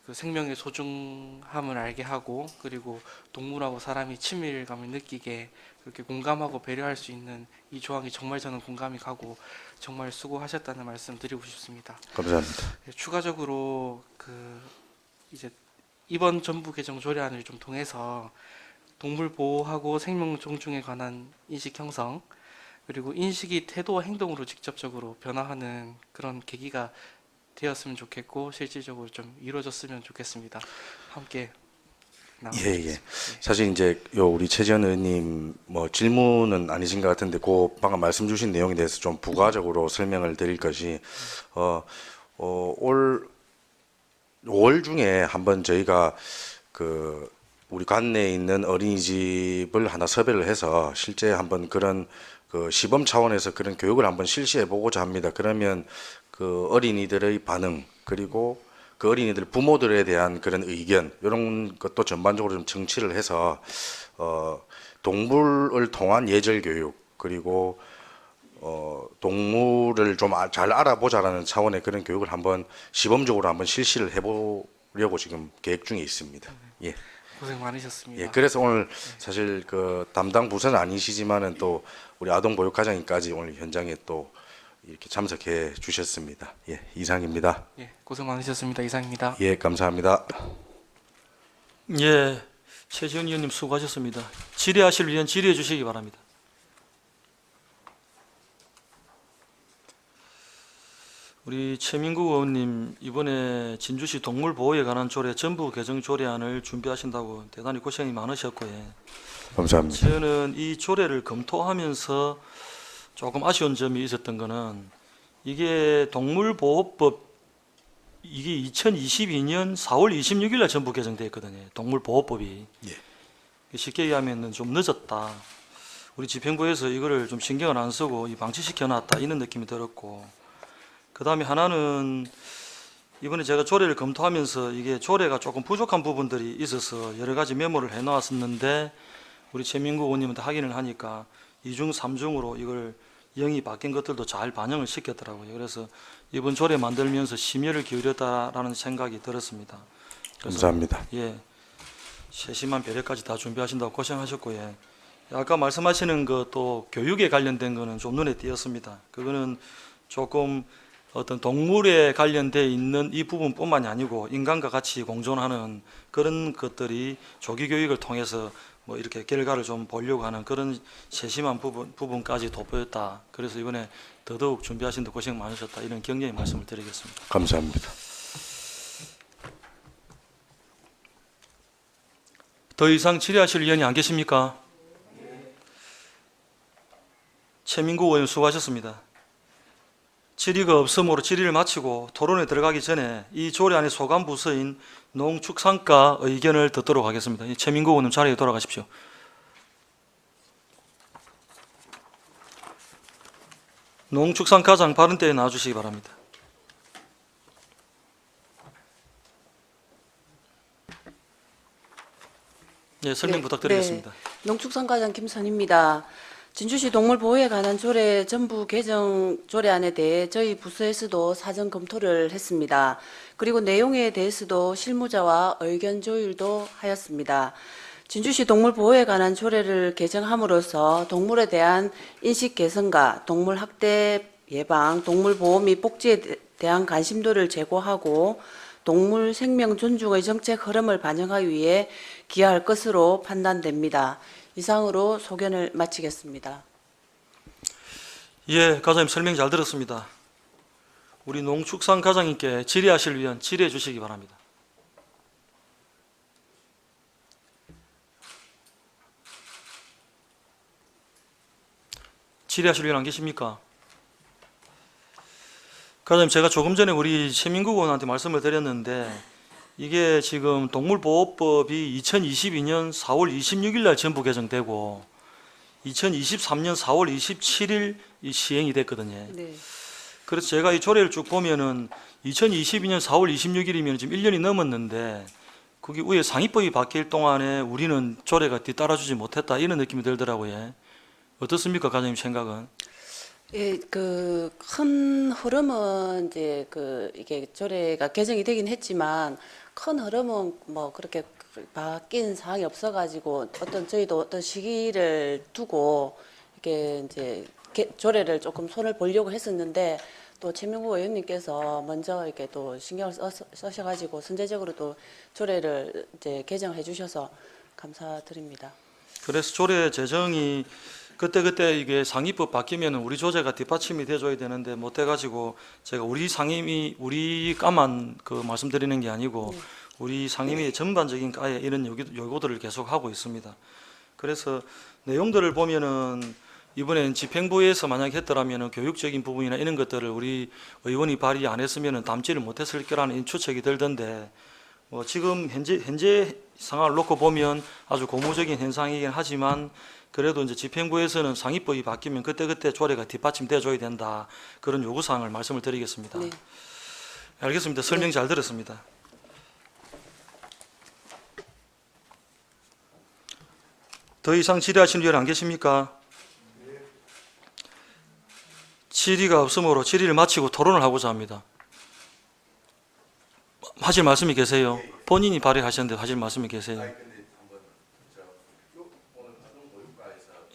그 생명의 소중함을 알게 하고 그리고 동물하고 사람이 친밀감을 느끼게 그렇게 공감하고 배려할 수 있는 이 조항이 정말 저는 공감이 가고 정말 수고하셨다는 말씀 드리고 싶습니다.
감사합니다.
예, 추가적으로 그 이제 이번 전부 개정 조례안을 좀 통해서 동물 보호하고 생명 존중에 관한 인식 형성 그리고 인식이 태도와 행동으로 직접적으로 변화하는 그런 계기가 되었으면 좋겠고 실질적으로 좀 이루어졌으면 좋겠습니다. 함께 나눠보겠습니다.
예. 사실 이제 우리 최지원 의원님 뭐 질문은 아니신 것 같은데 그 방금 말씀 주신 내용에 대해서 좀 부가적으로 설명을 드릴 것이 올 5월 중에 한번 저희가 그 우리 관내에 있는 어린이집을 하나 섭외를 해서 실제 한번 그런 그 시범 차원에서 그런 교육을 한번 실시해 보고자 합니다. 그러면 그 어린이들의 반응 그리고 그 어린이들 부모들에 대한 그런 의견 이런 것도 전반적으로 좀 청취를 해서 동물을 통한 예절 교육 그리고 동물을 좀 잘 알아보자라는 차원의 그런 교육을 한번 시범적으로 한번 실시를 해보려고 지금 계획 중에 있습니다. 예.
고생 많으셨습니다.
예, 그래서 오늘 사실 그 담당 부서는 아니시지만은 또 우리 아동보육과장님까지 오늘 현장에 또 이렇게 참석해 주셨습니다. 예, 이상입니다.
예, 고생 많으셨습니다. 이상입니다.
예, 감사합니다.
예, 최지원 위원님 수고하셨습니다. 질의하실 위원 질의해 주시기 바랍니다. 우리 최민국 의원님 이번에 진주시 동물보호에 관한 조례 전부 개정 조례안을 준비하신다고 대단히 고생이 많으셨고
감사합니다.
저는 이 조례를 검토하면서 조금 아쉬운 점이 있었던 거는 이게 동물보호법 이게 2022년 4월 26일 날 전부 개정됐거든요. 동물보호법이. 쉽게 얘기하면 좀 늦었다. 우리 집행부에서 이거를 좀 신경을 안 쓰고 방치시켜 놨다 이런 느낌이 들었고 그 다음에 하나는 이번에 제가 조례를 검토하면서 이게 조례가 조금 부족한 부분들이 있어서 여러 가지 메모를 해 놓았었는데 우리 최민국 의원님한테 확인을 하니까 2중 3중으로 이걸 영이 바뀐 것들도 잘 반영을 시켰더라고요. 그래서 이번 조례 만들면서 심혈을 기울였다라는 생각이 들었습니다. 그래서
감사합니다.
예, 세심한 배려까지 다 준비하신다고 고생하셨고요. 아까 말씀하시는 것도 교육에 관련된 거는 좀 눈에 띄었습니다. 그거는 조금 어떤 동물에 관련돼 있는 이 부분뿐만이 아니고 인간과 같이 공존하는 그런 것들이 조기 교육을 통해서 뭐 이렇게 결과를 좀 보려고 하는 그런 세심한 부분까지 돋보였다. 그래서 이번에 더더욱 준비하시는데 고생 많으셨다. 이런 격려의 말씀을 드리겠습니다.
감사합니다.
더 이상 질의하실 위원이 안 계십니까? 최민국 의원 수고하셨습니다. 질의가 없으므로 질의를 마치고 토론에 들어가기 전에 이 조례안의 소관 부서인 농축산과 의견을 듣도록 하겠습니다. 최민국 의원님 자리에 돌아가십시오. 농축산과장 발언대에 나와주시기 바랍니다. 예, 설명 부탁드리겠습니다.
네, 농축산과장 김선입니다. 진주시 동물 보호에 관한 조례 전부 개정 조례안에 대해 저희 부서에서도 사전 검토를 했습니다. 그리고 내용에 대해서도 실무자와 의견 조율도 하였습니다. 진주시 동물 보호에 관한 조례를 개정함으로써 동물에 대한 인식 개선과 동물 학대 예방, 동물 보호 및 복지에 대한 관심도를 제고하고 동물 생명 존중의 정책 흐름을 반영하기 위해 기여할 것으로 판단됩니다. 이상으로 소견을 마치겠습니다.
예, 과장님 설명 잘 들었습니다. 우리 농축산 과장님께 질의하실 위원 질의해 주시기 바랍니다. 질의하실 위원 안 계십니까? 과장님, 제가 조금 전에 우리 최민국 의원한테 말씀을 드렸는데 이게 지금 동물보호법이 2022년 4월 26일 날 전부 개정되고 2023년 4월 27일 시행이 됐거든요.
네.
그래서 제가 이 조례를 쭉 보면은 2022년 4월 26일이면 지금 1년이 넘었는데 거기 위에 상위법이 바뀔 동안에 우리는 조례가 뒤따라주지 못했다 이런 느낌이 들더라고요. 어떻습니까, 과장님 생각은?
예, 그 큰 흐름은 이제 이게 조례가 개정이 되긴 했지만 큰 흐름은 뭐 그렇게 바뀐 사항이 없어가지고 저희도 어떤 시기를 두고 이렇게 이제 조례를 조금 손을 보려고 했었는데 또 최민국 의원님께서 먼저 이렇게 또 신경을 써셔가지고 선제적으로 또 조례를 이제 개정해 주셔서 감사드립니다.
그래서 조례 제정이 그때 이게 상위법 바뀌면 우리 조제가 뒷받침이 돼줘야 되는데 못 해가지고 제가 우리 상임위 우리까만 말씀드리는 게 아니고 우리 상임위의 전반적인 까에 이런 요구들을 계속 하고 있습니다. 그래서 내용들을 보면은 이번엔 집행부에서 만약 했더라면은 교육적인 부분이나 이런 것들을 우리 의원이 발의 안 했으면은 담지를 못했을 거라는 추측이 들던데 뭐 지금 현재 상황을 놓고 보면 아주 고무적인 현상이긴 하지만 그래도 이제 집행부에서는 상위법이 바뀌면 그때 조례가 뒷받침돼 줘야 된다 그런 요구 사항을 말씀을 드리겠습니다.
네.
알겠습니다. 설명 잘 들었습니다. 더 이상 질의하시는 위원 안 계십니까? 질의가 없으므로 질의를 마치고 토론을 하고자 합니다. 하실 말씀이 계세요? 본인이 발의하셨는데 하실 말씀이 계세요?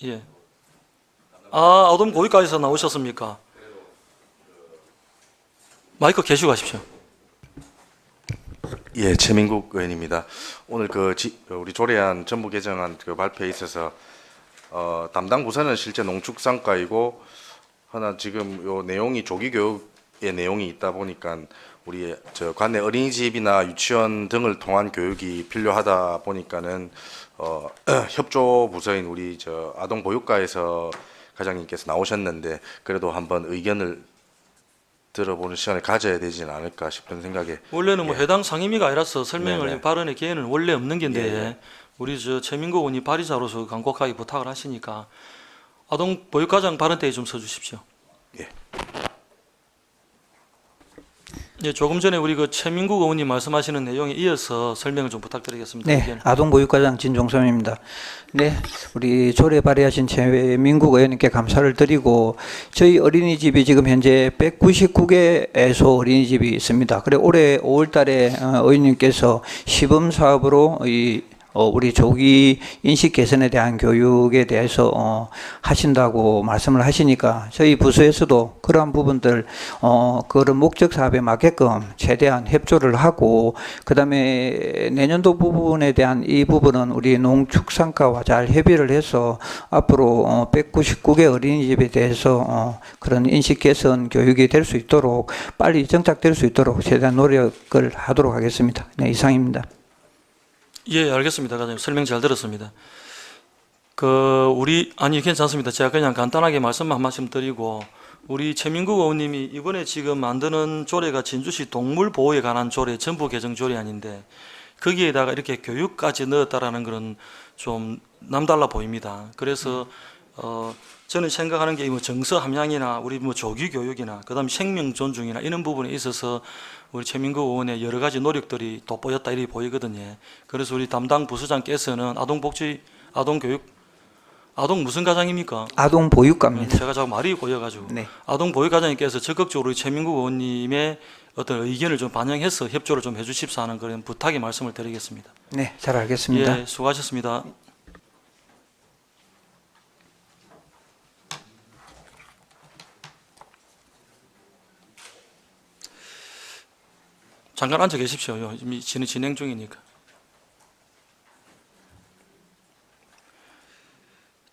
예. 아동 고위과에서 나오셨습니까? 마이크 계시고 가십시오.
예, 최민국 의원입니다. 오늘 우리 조례안 전부 개정안 발표에 있어서 담당 부서는 실제 농축산과이고 하나 지금 요 내용이 조기 교육의 내용이 있다 보니까 우리 관내 어린이집이나 유치원 등을 통한 교육이 필요하다 보니까는 협조 부서인 우리 아동보육과에서 과장님께서 나오셨는데 그래도 한번 의견을 들어보는 시간을 가져야 되지는 않을까 싶은 생각에
원래는 뭐
예.
해당 상임위가 아니라서 설명을
네네.
발언의 기회는 원래 없는 게인데
예.
우리 최민국 의원이 발의자로서 간곡하게 부탁을 하시니까 아동보육과장 발언 때에 좀 서주십시오.
예.
예, 조금 전에 우리 최민국 의원님 말씀하시는 내용에 이어서 설명을 좀 부탁드리겠습니다.
네,
의견.
아동보육과장 진종섭입니다. 네, 우리 조례 발의하신 최민국 의원님께 감사를 드리고 저희 어린이집이 지금 현재 199개소 어린이집이 있습니다. 그래 올해 5월달에 의원님께서 시범 사업으로 우리 조기 인식 개선에 대한 교육에 대해서 하신다고 말씀을 하시니까 저희 부서에서도 그러한 부분들 그런 목적 사업에 맞게끔 최대한 협조를 하고 그다음에 내년도 부분에 대한 이 부분은 우리 농축산과와 잘 협의를 해서 앞으로 199개 어린이집에 대해서 그런 인식 개선 교육이 될 수 있도록 빨리 정착될 수 있도록 최대한 노력을 하도록 하겠습니다. 네, 이상입니다.
예, 알겠습니다. 과장님 설명 잘 들었습니다. 괜찮습니다. 제가 그냥 간단하게 말씀 한 말씀 드리고 우리 최민국 의원님이 이번에 지금 만드는 조례가 진주시 동물보호에 관한 조례 전부 개정 조례안인데 거기에다가 이렇게 교육까지 넣었다라는 그런 좀 남달라 보입니다. 그래서 저는 생각하는 게 정서 함양이나 우리 조기 교육이나 그다음 생명 존중이나 이런 부분에 있어서 우리 최민국 의원의 여러 가지 노력들이 돋보였다 이렇게 보이거든요. 그래서 우리 담당 부서장께서는 아동교육 아동 무슨 가장입니까?
아동 보육과입니다.
제가 자꾸 말이 고여가지고
네.
아동 보육과장님께서 적극적으로 최민국 의원님의 어떤 의견을 좀 반영해서 협조를 좀 해주십사 하는 그런 부탁의 말씀을 드리겠습니다.
네, 잘 알겠습니다.
예, 수고하셨습니다. 잠깐 앉아 계십시오. 이미 진행 중이니까.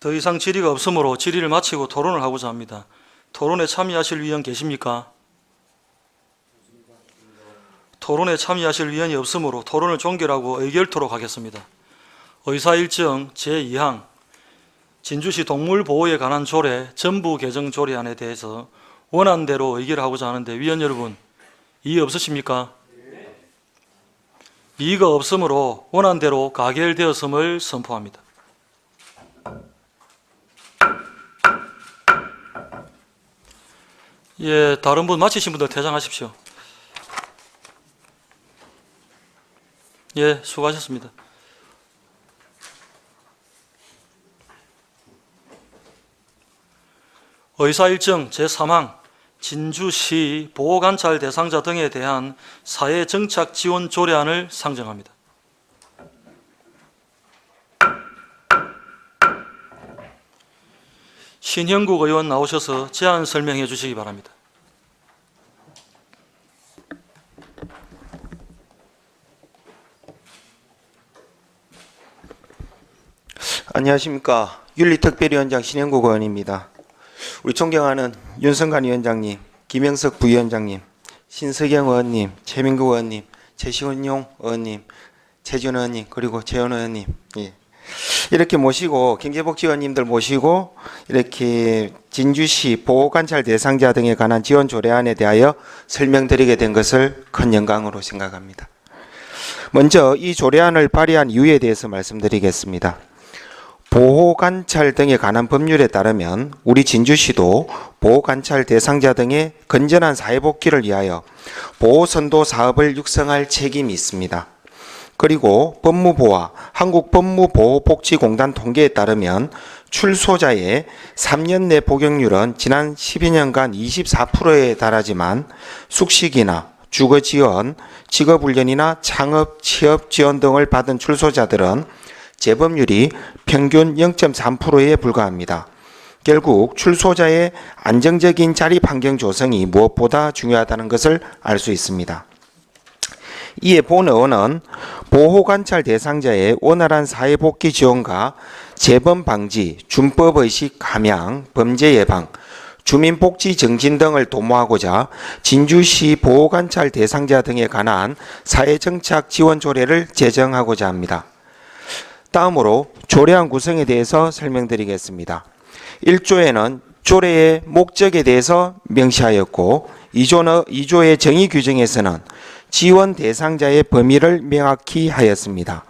더 이상 질의가 없으므로 질의를 마치고 토론을 하고자 합니다. 토론에 참여하실 위원 계십니까? 토론에 참여하실 위원이 없으므로 토론을 종결하고 의결토록 하겠습니다. 의사일정 제2항 진주시 동물보호에 관한 조례 전부 개정 조례안에 대해서 원안대로 의결하고자 하는데 위원 여러분 이의 없으십니까? 이의가 없으므로 원안대로 가결되었음을 선포합니다. 예, 다른 분 마치신 분들 퇴장하십시오. 예, 수고하셨습니다. 의사일정 제3항 진주시 보호관찰 대상자 등에 대한 사회정착 지원 조례안을 상정합니다. 신형국 의원 나오셔서 제안 설명해 주시기 바랍니다.
안녕하십니까. 윤리특별위원장 신영국 의원입니다. 우리 존경하는 윤성관 위원장님, 김영석 부위원장님, 신석영 의원님, 최민국 의원님, 최시원용 의원님, 최준 의원님, 그리고 최원 의원님, 예. 이렇게 모시고 경제복지위원님들 모시고 이렇게 진주시 보호관찰 대상자 등에 관한 지원 조례안에 대하여 설명드리게 된 것을 큰 영광으로 생각합니다. 먼저 이 조례안을 발의한 이유에 대해서 말씀드리겠습니다. 보호관찰 등에 관한 법률에 따르면 우리 진주시도 보호관찰 대상자 등의 건전한 사회복귀를 위하여 보호선도 사업을 육성할 책임이 있습니다. 그리고 법무부와 한국법무보호복지공단 통계에 따르면 출소자의 3년 내 복역률은 지난 12년간 24%에 달하지만 숙식이나 주거지원, 직업훈련이나 창업, 취업지원 등을 받은 출소자들은 재범률이 평균 0.3%에 불과합니다. 결국 출소자의 안정적인 자립 환경 조성이 무엇보다 중요하다는 것을 알 수 있습니다. 이에 본 의원은 보호관찰 대상자의 원활한 사회복귀 지원과 재범 방지, 준법의식 함양, 범죄 예방, 주민복지 증진 등을 도모하고자 진주시 보호관찰 대상자 등에 관한 사회정착 지원 조례를 제정하고자 합니다. 다음으로 조례안 구성에 대해서 설명드리겠습니다. 1조에는 조례의 목적에 대해서 명시하였고 2조의 정의 규정에서는 지원 대상자의 범위를 명확히 하였습니다.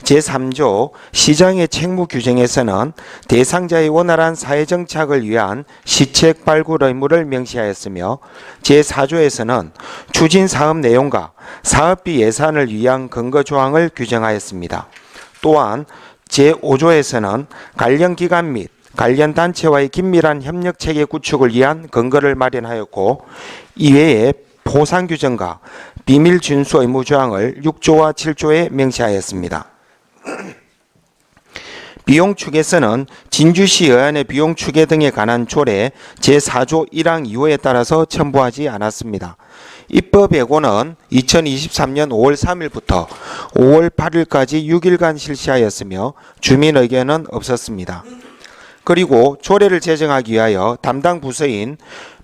제3조 시장의 책무 규정에서는 대상자의 원활한 사회정착을 위한 시책 발굴 의무를 명시하였으며 제4조에서는 추진 사업 내용과 사업비 예산을 위한 근거 조항을 규정하였습니다. 또한 제5조에서는 관련 기관 및 관련 단체와의 긴밀한 협력 체계 구축을 위한 근거를 마련하였고 이외에 보상 규정과 비밀 준수 의무 조항을 6조와 7조에 명시하였습니다. 비용 추계서는 진주시 의안의 비용 추계 등에 관한 조례 제4조 1항 2호에 따라서 첨부하지 않았습니다. 입법 예고는 2023년 5월 3일부터 5월 8일까지 6일간 실시하였으며 주민 의견은 없었습니다. 그리고 조례를 제정하기 위하여 담당 부서인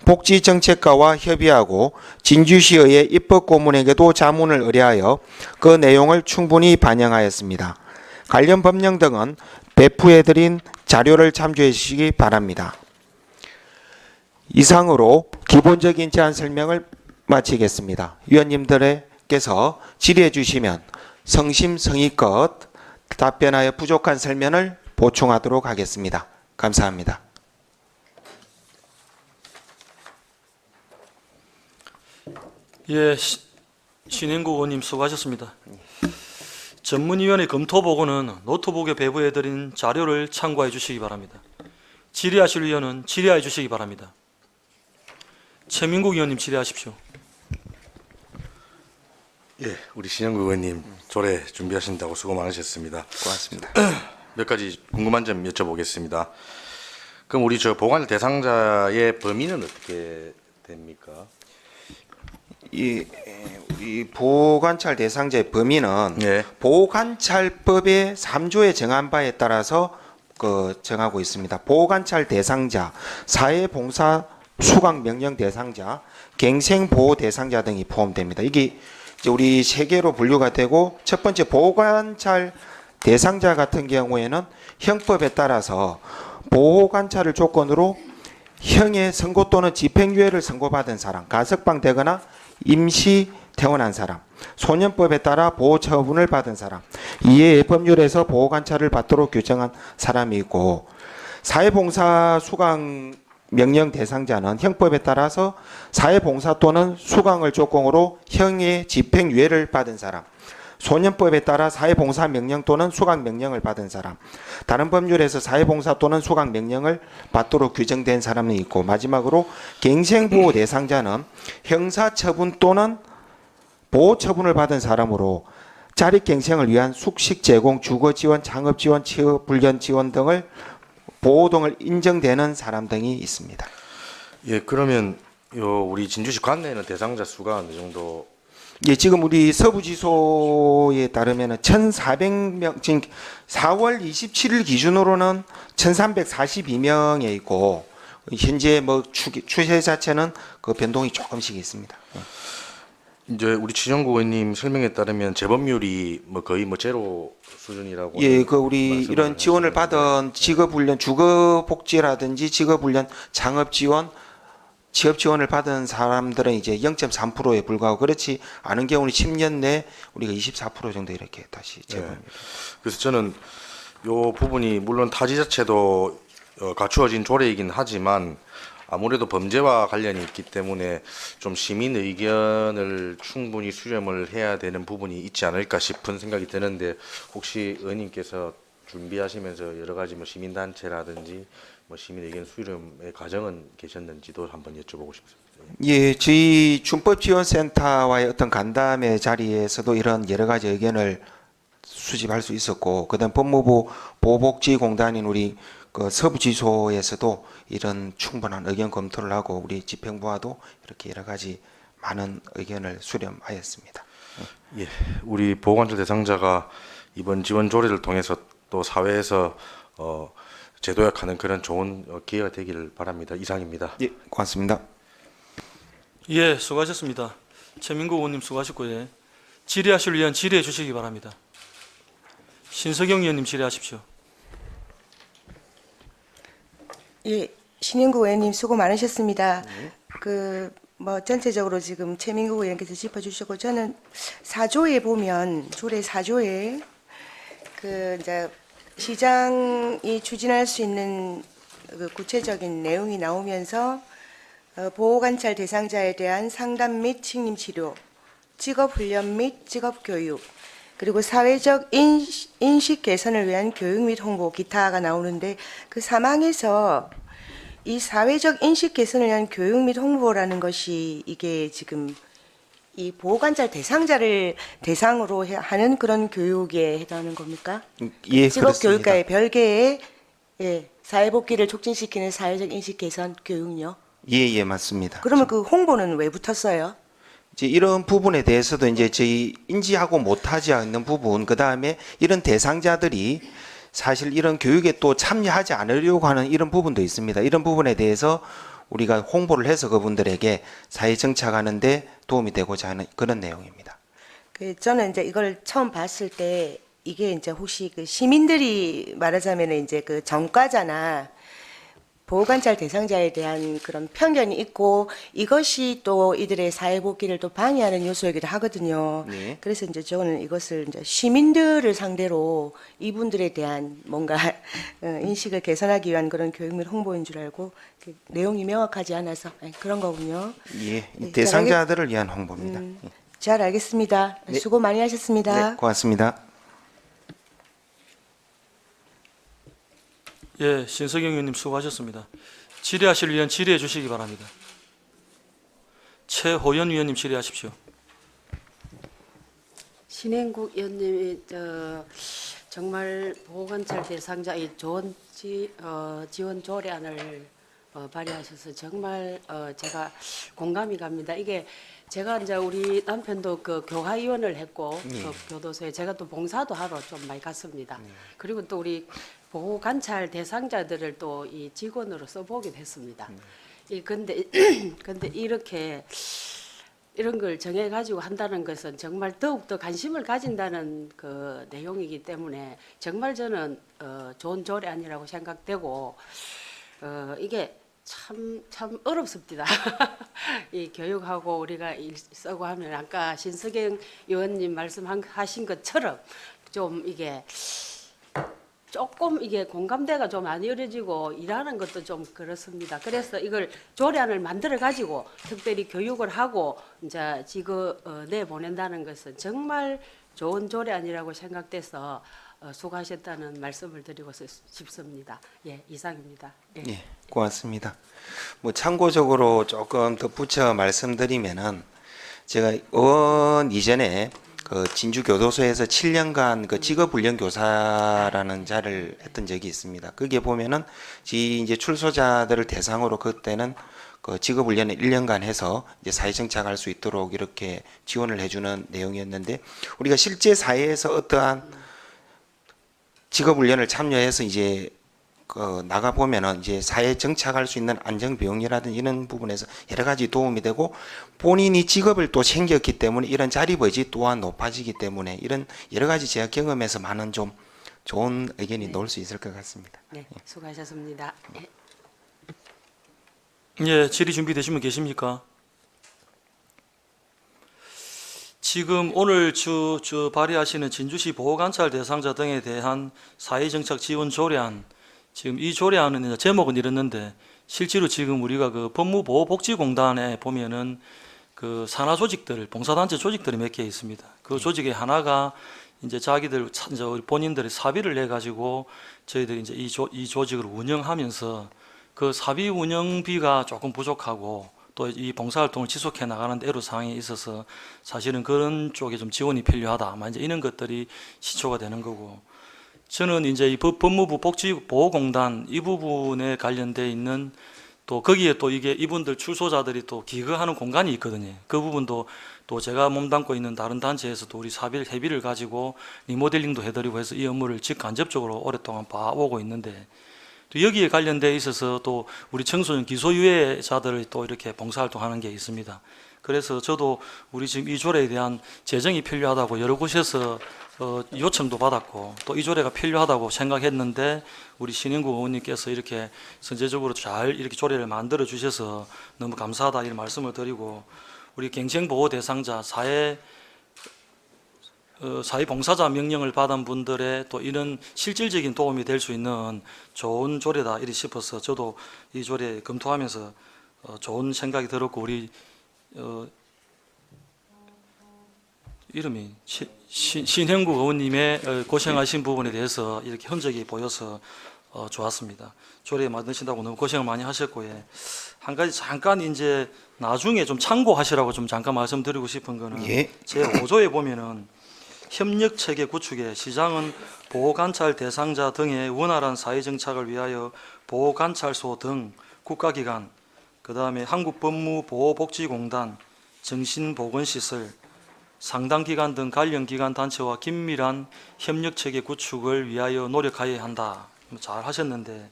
복지정책과와 협의하고 진주시의회 입법고문에게도 자문을 의뢰하여 그 내용을 충분히 반영하였습니다. 관련 법령 등은 배포해드린 자료를 참조해 주시기 바랍니다. 이상으로 기본적인 제안 설명을 마치겠습니다. 위원님들께서 질의해 주시면 성심성의껏 답변하여 부족한 설명을 보충하도록 하겠습니다. 감사합니다.
예, 신행국 의원님 수고하셨습니다. 전문위원회 검토 보고는 노트북에 배부해드린 자료를 참고해 주시기 바랍니다. 질의하실 위원은 질의해 주시기 바랍니다. 최민국 의원님 질의하십시오.
예, 우리 신영국 의원님 조례 준비하신다고 수고 많으셨습니다.
고맙습니다.
몇 가지 궁금한 점 여쭤보겠습니다. 그럼 우리 저 보관 대상자의 범위는 어떻게 됩니까?
우리 보호관찰 대상자의 범위는
예.
보호관찰법의 3조에 정한 바에 따라서 정하고 있습니다. 보호관찰 대상자, 사회봉사 수강 명령 대상자, 갱생보호 대상자 등이 포함됩니다. 이게 이제 우리 세 개로 분류가 되고, 첫 번째 보호관찰 대상자 같은 경우에는 형법에 따라서 보호관찰을 조건으로 형의 선고 또는 집행유예를 선고받은 사람, 가석방되거나 임시 퇴원한 사람, 소년법에 따라 보호처분을 받은 사람, 이에 법률에서 보호관찰을 받도록 규정한 사람이 있고, 사회봉사 수강 명령 대상자는 형법에 따라서 사회봉사 또는 수강을 조건으로 형의 집행유예를 받은 사람, 소년법에 따라 사회봉사 명령 또는 수강 명령을 받은 사람, 다른 법률에서 사회봉사 또는 수강 명령을 받도록 규정된 사람이 있고, 마지막으로 갱생보호 대상자는 형사처분 또는 보호처분을 받은 사람으로 자립갱생을 위한 숙식 제공, 주거지원, 창업지원, 취업훈련 지원 등을 보호 등을 인정되는 사람 등이 있습니다.
예, 그러면 우리 진주시 관내에는 대상자 수가 어느 정도?
예, 지금 우리 서부지소에 따르면 1,400명, 지금 4월 27일 기준으로는 1,342명에 있고, 현재 뭐 추세 자체는 그 변동이 조금씩 있습니다.
이제 우리 진영국 의원님 설명에 따르면 재범률이 뭐 거의 뭐 제로 수준이라고.
예, 그 우리
말씀을
이런 지원을
하셨는데.
받은 직업훈련, 주거복지라든지 직업훈련, 창업지원, 취업지원을 받은 사람들은 이제 0.3%에 불과하고, 그렇지 않은 경우는 10년 내 우리가 24% 정도 이렇게 다시 재범합니다.
그래서 저는 요 부분이 물론 타지 자체도 갖추어진 조례이긴 하지만 아무래도 범죄와 관련이 있기 때문에 좀 시민 의견을 충분히 수렴을 해야 되는 부분이 있지 않을까 싶은 생각이 드는데, 혹시 의원님께서 준비하시면서 여러 가지 뭐 시민단체라든지 뭐 시민 의견 수렴의 과정은 계셨는지도 한번 여쭤보고 싶습니다.
예, 저희 준법지원센터와의 어떤 간담회 자리에서도 이런 여러 가지 의견을 수집할 수 있었고, 그다음 법무부 보호복지공단인 우리 그 서부지소에서도 이런 충분한 의견 검토를 하고, 우리 집행부와도 이렇게 여러 가지 많은 의견을 수렴하였습니다.
예, 우리 보호관찰 대상자가 이번 지원 조례를 통해서 또 사회에서 제도약하는 그런 좋은 기회가 되기를 바랍니다. 이상입니다.
예, 고맙습니다.
예, 수고하셨습니다. 최민국 의원님 수고하셨고요. 예. 질의하실 위원 질의해 주시기 바랍니다. 신석영 의원님 질의하십시오.
예, 신영국 의원님 수고 많으셨습니다. 뭐 전체적으로 지금 최민국 의원께서 짚어주셨고, 저는 4조에 보면 조례 4조에 이제 시장이 추진할 수 있는 그 구체적인 내용이 나오면서 보호관찰 대상자에 대한 상담 및 책임치료, 직업훈련 및 직업교육, 그리고 사회적 인식 개선을 위한 교육 및 홍보, 기타가 나오는데, 그 사망에서 이 사회적 인식 개선을 위한 교육 및 홍보라는 것이 이게 지금 이 보호관찰 대상자를 대상으로 하는 그런 교육에 해당하는 겁니까?
예,
직업교육과의 별개의 사회복귀를 촉진시키는 사회적 인식 개선 교육요?
예, 맞습니다.
그러면 그 홍보는 왜 붙었어요?
이제 이런 부분에 대해서도 이제 저희 인지하고 못하지 않는 부분, 그 다음에 이런 대상자들이 사실 이런 교육에 또 참여하지 않으려고 하는 이런 부분도 있습니다. 이런 부분에 대해서 우리가 홍보를 해서 그분들에게 사회 정착하는데 도움이 되고자 하는 그런 내용입니다.
저는 이제 이걸 처음 봤을 때 이게 이제 혹시 그 시민들이 말하자면 이제 그 전과자나 보호관찰 대상자에 대한 그런 편견이 있고, 이것이 또 이들의 사회복귀를 또 방해하는 요소이기도 하거든요.
네.
그래서 이제 저는 이것을 이제 시민들을 상대로 이분들에 대한 뭔가 인식을 개선하기 위한 그런 교육 및 홍보인 줄 알고 그 내용이 명확하지 않아서 그런 거군요.
예,
네,
대상자들을 위한 홍보입니다.
잘 알겠습니다.
네.
수고 많이 하셨습니다.
네, 고맙습니다.
예, 신석영 의원님 수고하셨습니다. 질의하실 의원 질의해 주시기 바랍니다. 최호연 의원님 질의하십시오.
신행국 의원님이 정말 보호관찰 대상자 이 좋은 지원 조례안을 발의하셔서 정말 제가 공감이 갑니다. 이게 제가 이제 우리 남편도 그 교화위원을 했고 교도소에 제가 또 봉사도 하러 좀 많이 갔습니다. 그리고 또 우리 보호관찰 대상자들을 또 이 직원으로 써보기도 했습니다. 근데 이렇게 이런 걸 정해가지고 한다는 것은 정말 더욱더 관심을 가진다는 그 내용이기 때문에 정말 저는 좋은 조례안이라고 생각되고 이게 참 어렵습니다. 이 교육하고 우리가 일 쓰고 하면 아까 신석영 의원님 말씀하신 것처럼 좀 이게 조금 이게 공감대가 좀 안 이루어지고 일하는 것도 좀 그렇습니다. 그래서 이걸 조례안을 만들어 가지고 특별히 교육을 하고 이제 지금 내보낸다는 것은 정말 좋은 조례안이라고 생각돼서 수고하셨다는 말씀을 드리고 싶습니다. 예, 이상입니다. 예.
예, 고맙습니다. 뭐 참고적으로 조금 덧붙여 말씀드리면은 제가 의원 이전에 그 진주교도소에서 7년간 그 직업훈련 교사라는 자를 했던 적이 있습니다. 거기에 보면은 이제 출소자들을 대상으로 그때는 그 직업훈련을 1년간 해서 이제 사회정착할 수 있도록 이렇게 지원을 해주는 내용이었는데 우리가 실제 사회에서 어떠한 직업훈련을 참여해서 이제 나가 보면은 이제 사회 정착할 수 있는 안정병이라든지 이런 부분에서 여러 가지 도움이 되고 본인이 직업을 또 챙겼기 때문에 이런 자립의지 또한 높아지기 때문에 이런 여러 가지 제가 경험해서 많은 좀 좋은 의견이 나올 수 있을 것 같습니다.
네, 수고하셨습니다. 예.
예, 질의 준비되시면 계십니까? 지금 오늘 발의하시는 진주시 보호관찰 대상자 등에 대한 사회정착 지원 조례안, 지금 이 조례안은 이제 제목은 이랬는데 실제로 지금 우리가 그 법무보호복지공단에 보면은 그 산하 조직들, 봉사단체 조직들이 몇 개 있습니다. 그 조직의 하나가 이제 자기들 본인들이 사비를 내 가지고 저희들이 이제 이 조직을 운영하면서 그 사비 운영비가 조금 부족하고 또 이 봉사활동을 지속해 나가는 데 애로사항이 있어서 사실은 그런 쪽에 좀 지원이 필요하다. 아마 이제 이런 것들이 시초가 되는 거고. 저는 이제 이 법무부 복지보호공단 이 부분에 관련돼 있는 또 거기에 또 이게 이분들 출소자들이 또 기거하는 공간이 있거든요. 그 부분도 또 제가 몸담고 있는 다른 단체에서도 우리 회비를 가지고 리모델링도 해드리고 해서 이 업무를 직간접적으로 오랫동안 봐오고 있는데 또 여기에 관련돼 있어서 또 우리 청소년 기소유예자들을 또 이렇게 봉사활동하는 게 있습니다. 그래서 저도 우리 지금 이 조례에 대한 제정이 필요하다고 여러 곳에서 요청도 받았고 또 이 조례가 필요하다고 생각했는데 우리 신인구 의원님께서 이렇게 선제적으로 잘 이렇게 조례를 만들어 주셔서 너무 감사하다 이런 말씀을 드리고 우리 갱생보호 대상자 사회봉사자 명령을 받은 분들의 또 이런 실질적인 도움이 될 수 있는 좋은 조례다 이리 싶어서 저도 이 조례 검토하면서 좋은 생각이 들었고 우리 이름이 신형구 의원님의 고생하신 부분에 대해서 이렇게 흔적이 보여서 좋았습니다. 조례 만드신다고 너무 고생을 많이 하셨고 한 가지 잠깐 이제 나중에 좀 참고하시라고 좀 잠깐 말씀드리고 싶은 거는 제 5조에 보면은 협력 체계 구축에 시장은 보호관찰 대상자 등의 원활한 사회정착을 위하여 보호관찰소 등 국가기관, 그 다음에 한국법무보호복지공단, 정신보건시설, 상당기관 등 관련기관 단체와 긴밀한 협력체계 구축을 위하여 노력하여야 한다. 잘 하셨는데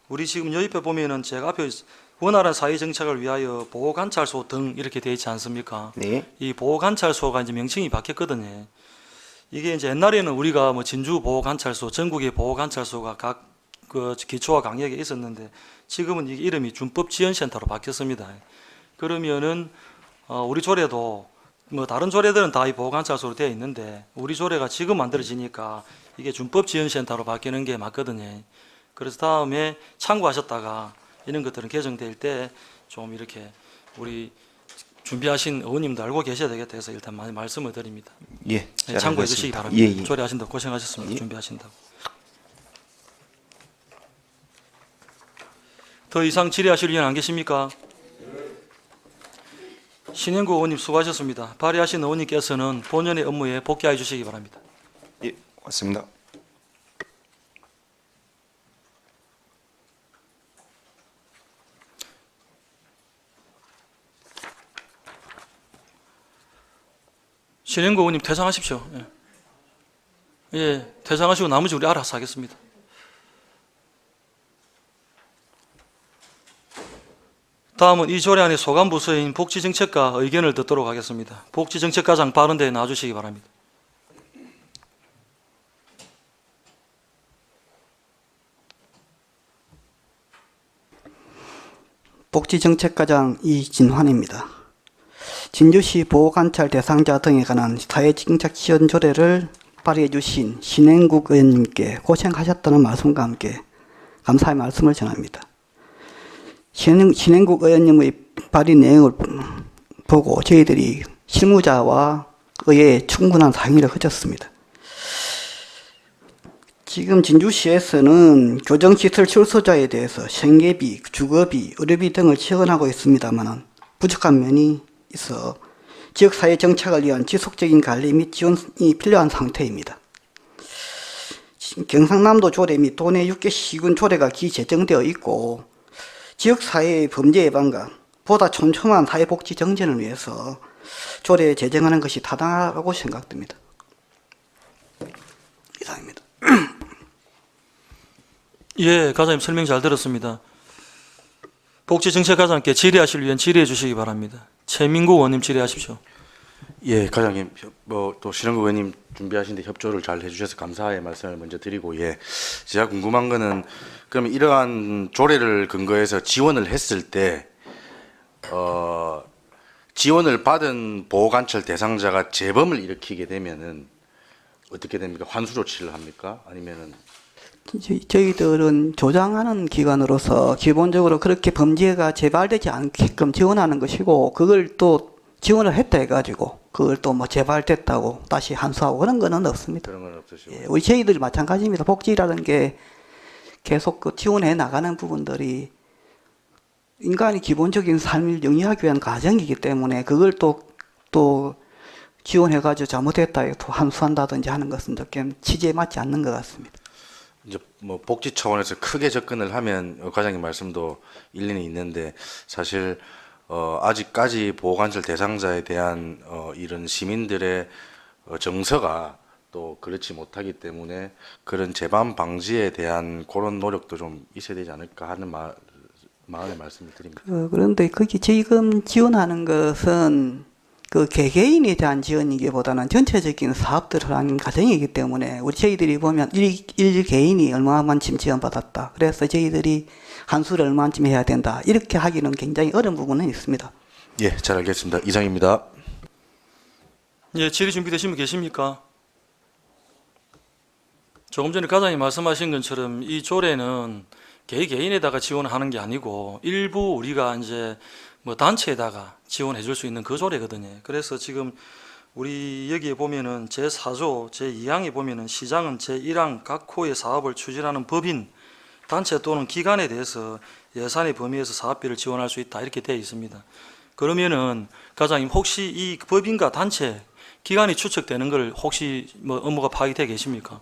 우리 지금 옆에 보면은 제가 앞에 원활한 사회정착을 위하여 보호관찰소 등 이렇게 되어 있지 않습니까?
네.
이 보호관찰소가 이제 명칭이 바뀌었거든요. 이게 이제 옛날에는 우리가 뭐 진주 보호관찰소, 전국의 보호관찰소가 각 그 기초와 강력에 있었는데 지금은 이 이름이 준법지원센터로 바뀌었습니다. 그러면은 우리 조례도 뭐 다른 조례들은 다 이 보호관찰소로 되어 있는데 우리 조례가 지금 만들어지니까 이게 준법지원센터로 바뀌는 게 맞거든요. 그래서 다음에 참고하셨다가 이런 것들은 개정될 때 좀 이렇게 우리 준비하신 의원님도 알고 계셔야 되겠다 해서 일단 많이 말씀을 드립니다.
예,
참고해 주시기 바랍니다.
예.
조례하신다고 고생하셨습니다.
예.
준비하신다고. 더 이상 질의하실 의원 안 계십니까? 신영구 의원님 수고하셨습니다. 발의하신 의원님께서는 본연의 업무에 복귀해 주시기 바랍니다.
예, 맞습니다.
신영구 의원님 퇴장하십시오. 예. 예, 퇴장하시고 나머지 우리 알아서 하겠습니다. 다음은 이 조례안의 소관 부서인 복지정책과 의견을 듣도록 하겠습니다. 복지정책과장 발언대에 나와주시기 바랍니다.
복지정책과장 이진환입니다. 진주시 보호관찰 대상자 등에 관한 사회정책 지원 조례를 발의해 주신 신행국 의원님께 고생하셨다는 말씀과 함께 감사의 말씀을 전합니다. 신행국 의원님의 발의 내용을 보고 저희들이 실무자와 의회에 충분한 상의를 거쳤습니다. 지금 진주시에서는 교정시설 출소자에 대해서 생계비, 주거비, 의료비 등을 지원하고 있습니다만 부족한 면이 있어 지역사회 정착을 위한 지속적인 관리 및 지원이 필요한 상태입니다. 경상남도 조례 및 도내 6개 시군 조례가 기재정되어 있고 지역사회의 범죄 예방과 보다 촘촘한 사회복지 정진을 위해서 조례 제정하는 것이 타당하다고 생각됩니다. 이상입니다.
예, 과장님 설명 잘 들었습니다. 복지정책과장께 질의하실 위원 질의해 주시기 바랍니다. 최민구 의원님 질의하십시오.
예, 과장님, 또 신영구 의원님 준비하신데 협조를 잘 해주셔서 감사의 말씀을 먼저 드리고, 예, 제가 궁금한 거는 그러면 이러한 조례를 근거해서 지원을 했을 때 지원을 받은 보호관찰 대상자가 재범을 일으키게 되면은 어떻게 됩니까? 환수 조치를 합니까? 아니면은
저희들은 조장하는 기관으로서 기본적으로 그렇게 범죄가 재발되지 않게끔 지원하는 것이고 그걸 또 지원을 했다 해가지고 그걸 또 뭐 재발됐다고 다시 환수하고 그런 거는 없습니다.
그런 건 없으시고.
예, 우리 저희들이 마찬가지입니다. 복지라는 게 계속 그 지원해 나가는 부분들이 인간의 기본적인 삶을 영위하기 위한 과정이기 때문에 그걸 또 지원해가지고 잘못했다 해서 환수한다든지 하는 것은 조금 취지에 맞지 않는 것 같습니다.
이제 뭐 복지 차원에서 크게 접근을 하면 과장님 말씀도 일리는 있는데 사실 아직까지 보호관찰 대상자에 대한 이런 시민들의 정서가 또 그렇지 못하기 때문에 그런 재반 방지에 대한 그런 노력도 좀 있어야 되지 않을까 하는 마음의 말씀을 드립니다.
그런데 거기 지금 지원하는 것은 그 개개인에 대한 지원이기보다는 전체적인 사업들을 하는 과정이기 때문에 우리 저희들이 보면 일 개인이 얼마만큼 지원받았다. 그래서 저희들이 환수를 얼마만큼 해야 된다. 이렇게 하기는 굉장히 어려운 부분은 있습니다.
예, 잘 알겠습니다. 이상입니다.
예, 질의 준비되신 분 계십니까? 조금 전에 과장님 말씀하신 것처럼 이 조례는 개인에다가 지원하는 게 아니고 일부 우리가 이제 뭐 단체에다가 지원해 줄 수 있는 그 조례거든요. 그래서 지금 우리 여기에 보면은 제4조 제2항에 보면은 시장은 제1항 각 호의 사업을 추진하는 법인, 단체 또는 기관에 대해서 예산의 범위에서 사업비를 지원할 수 있다 이렇게 되어 있습니다. 그러면은 과장님 혹시 이 법인과 단체, 기관이 추측되는 걸 혹시 뭐 업무가 파악이 되어 계십니까?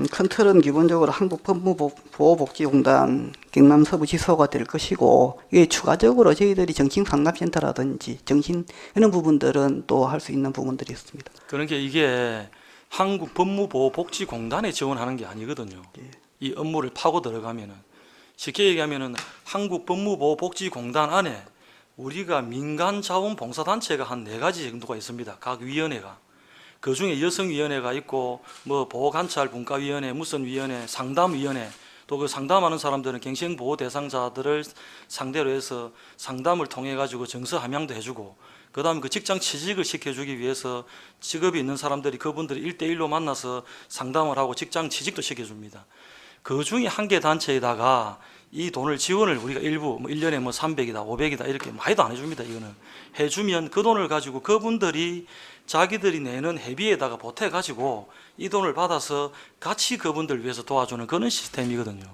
큰 틀은 기본적으로 한국법무보호복지공단 경남서부지소가 될 것이고 이게 추가적으로 저희들이 정신상담센터라든지 정신 이런 부분들은 또 할 수 있는 부분들이 있습니다.
그러니까 이게 한국법무보호복지공단에 지원하는 게 아니거든요.
예.
이 업무를 파고 들어가면은 쉽게 얘기하면은 한국법무보호복지공단 안에 우리가 민간자원봉사단체가 한 4가지 정도가 있습니다. 각 위원회가. 그 중에 여성위원회가 있고 뭐 보호관찰분과위원회, 무슨 위원회, 상담위원회, 또 그 상담하는 사람들은 갱신보호 대상자들을 상대로 해서 상담을 통해 가지고 정서 함양도 해주고 그다음에 그 직장 취직을 시켜주기 위해서 직업이 있는 사람들이 그분들이 1대1로 만나서 상담을 하고 직장 취직도 시켜줍니다. 그 중에 한 개 단체에다가 이 돈을 지원을 우리가 일부 뭐 1년에 뭐 300이다 500이다 이렇게 많이도 안 해줍니다. 이거는 해주면 그 돈을 가지고 그분들이 자기들이 내는 회비에다가 보태가지고 이 돈을 받아서 같이 그분들 위해서 도와주는 그런 시스템이거든요.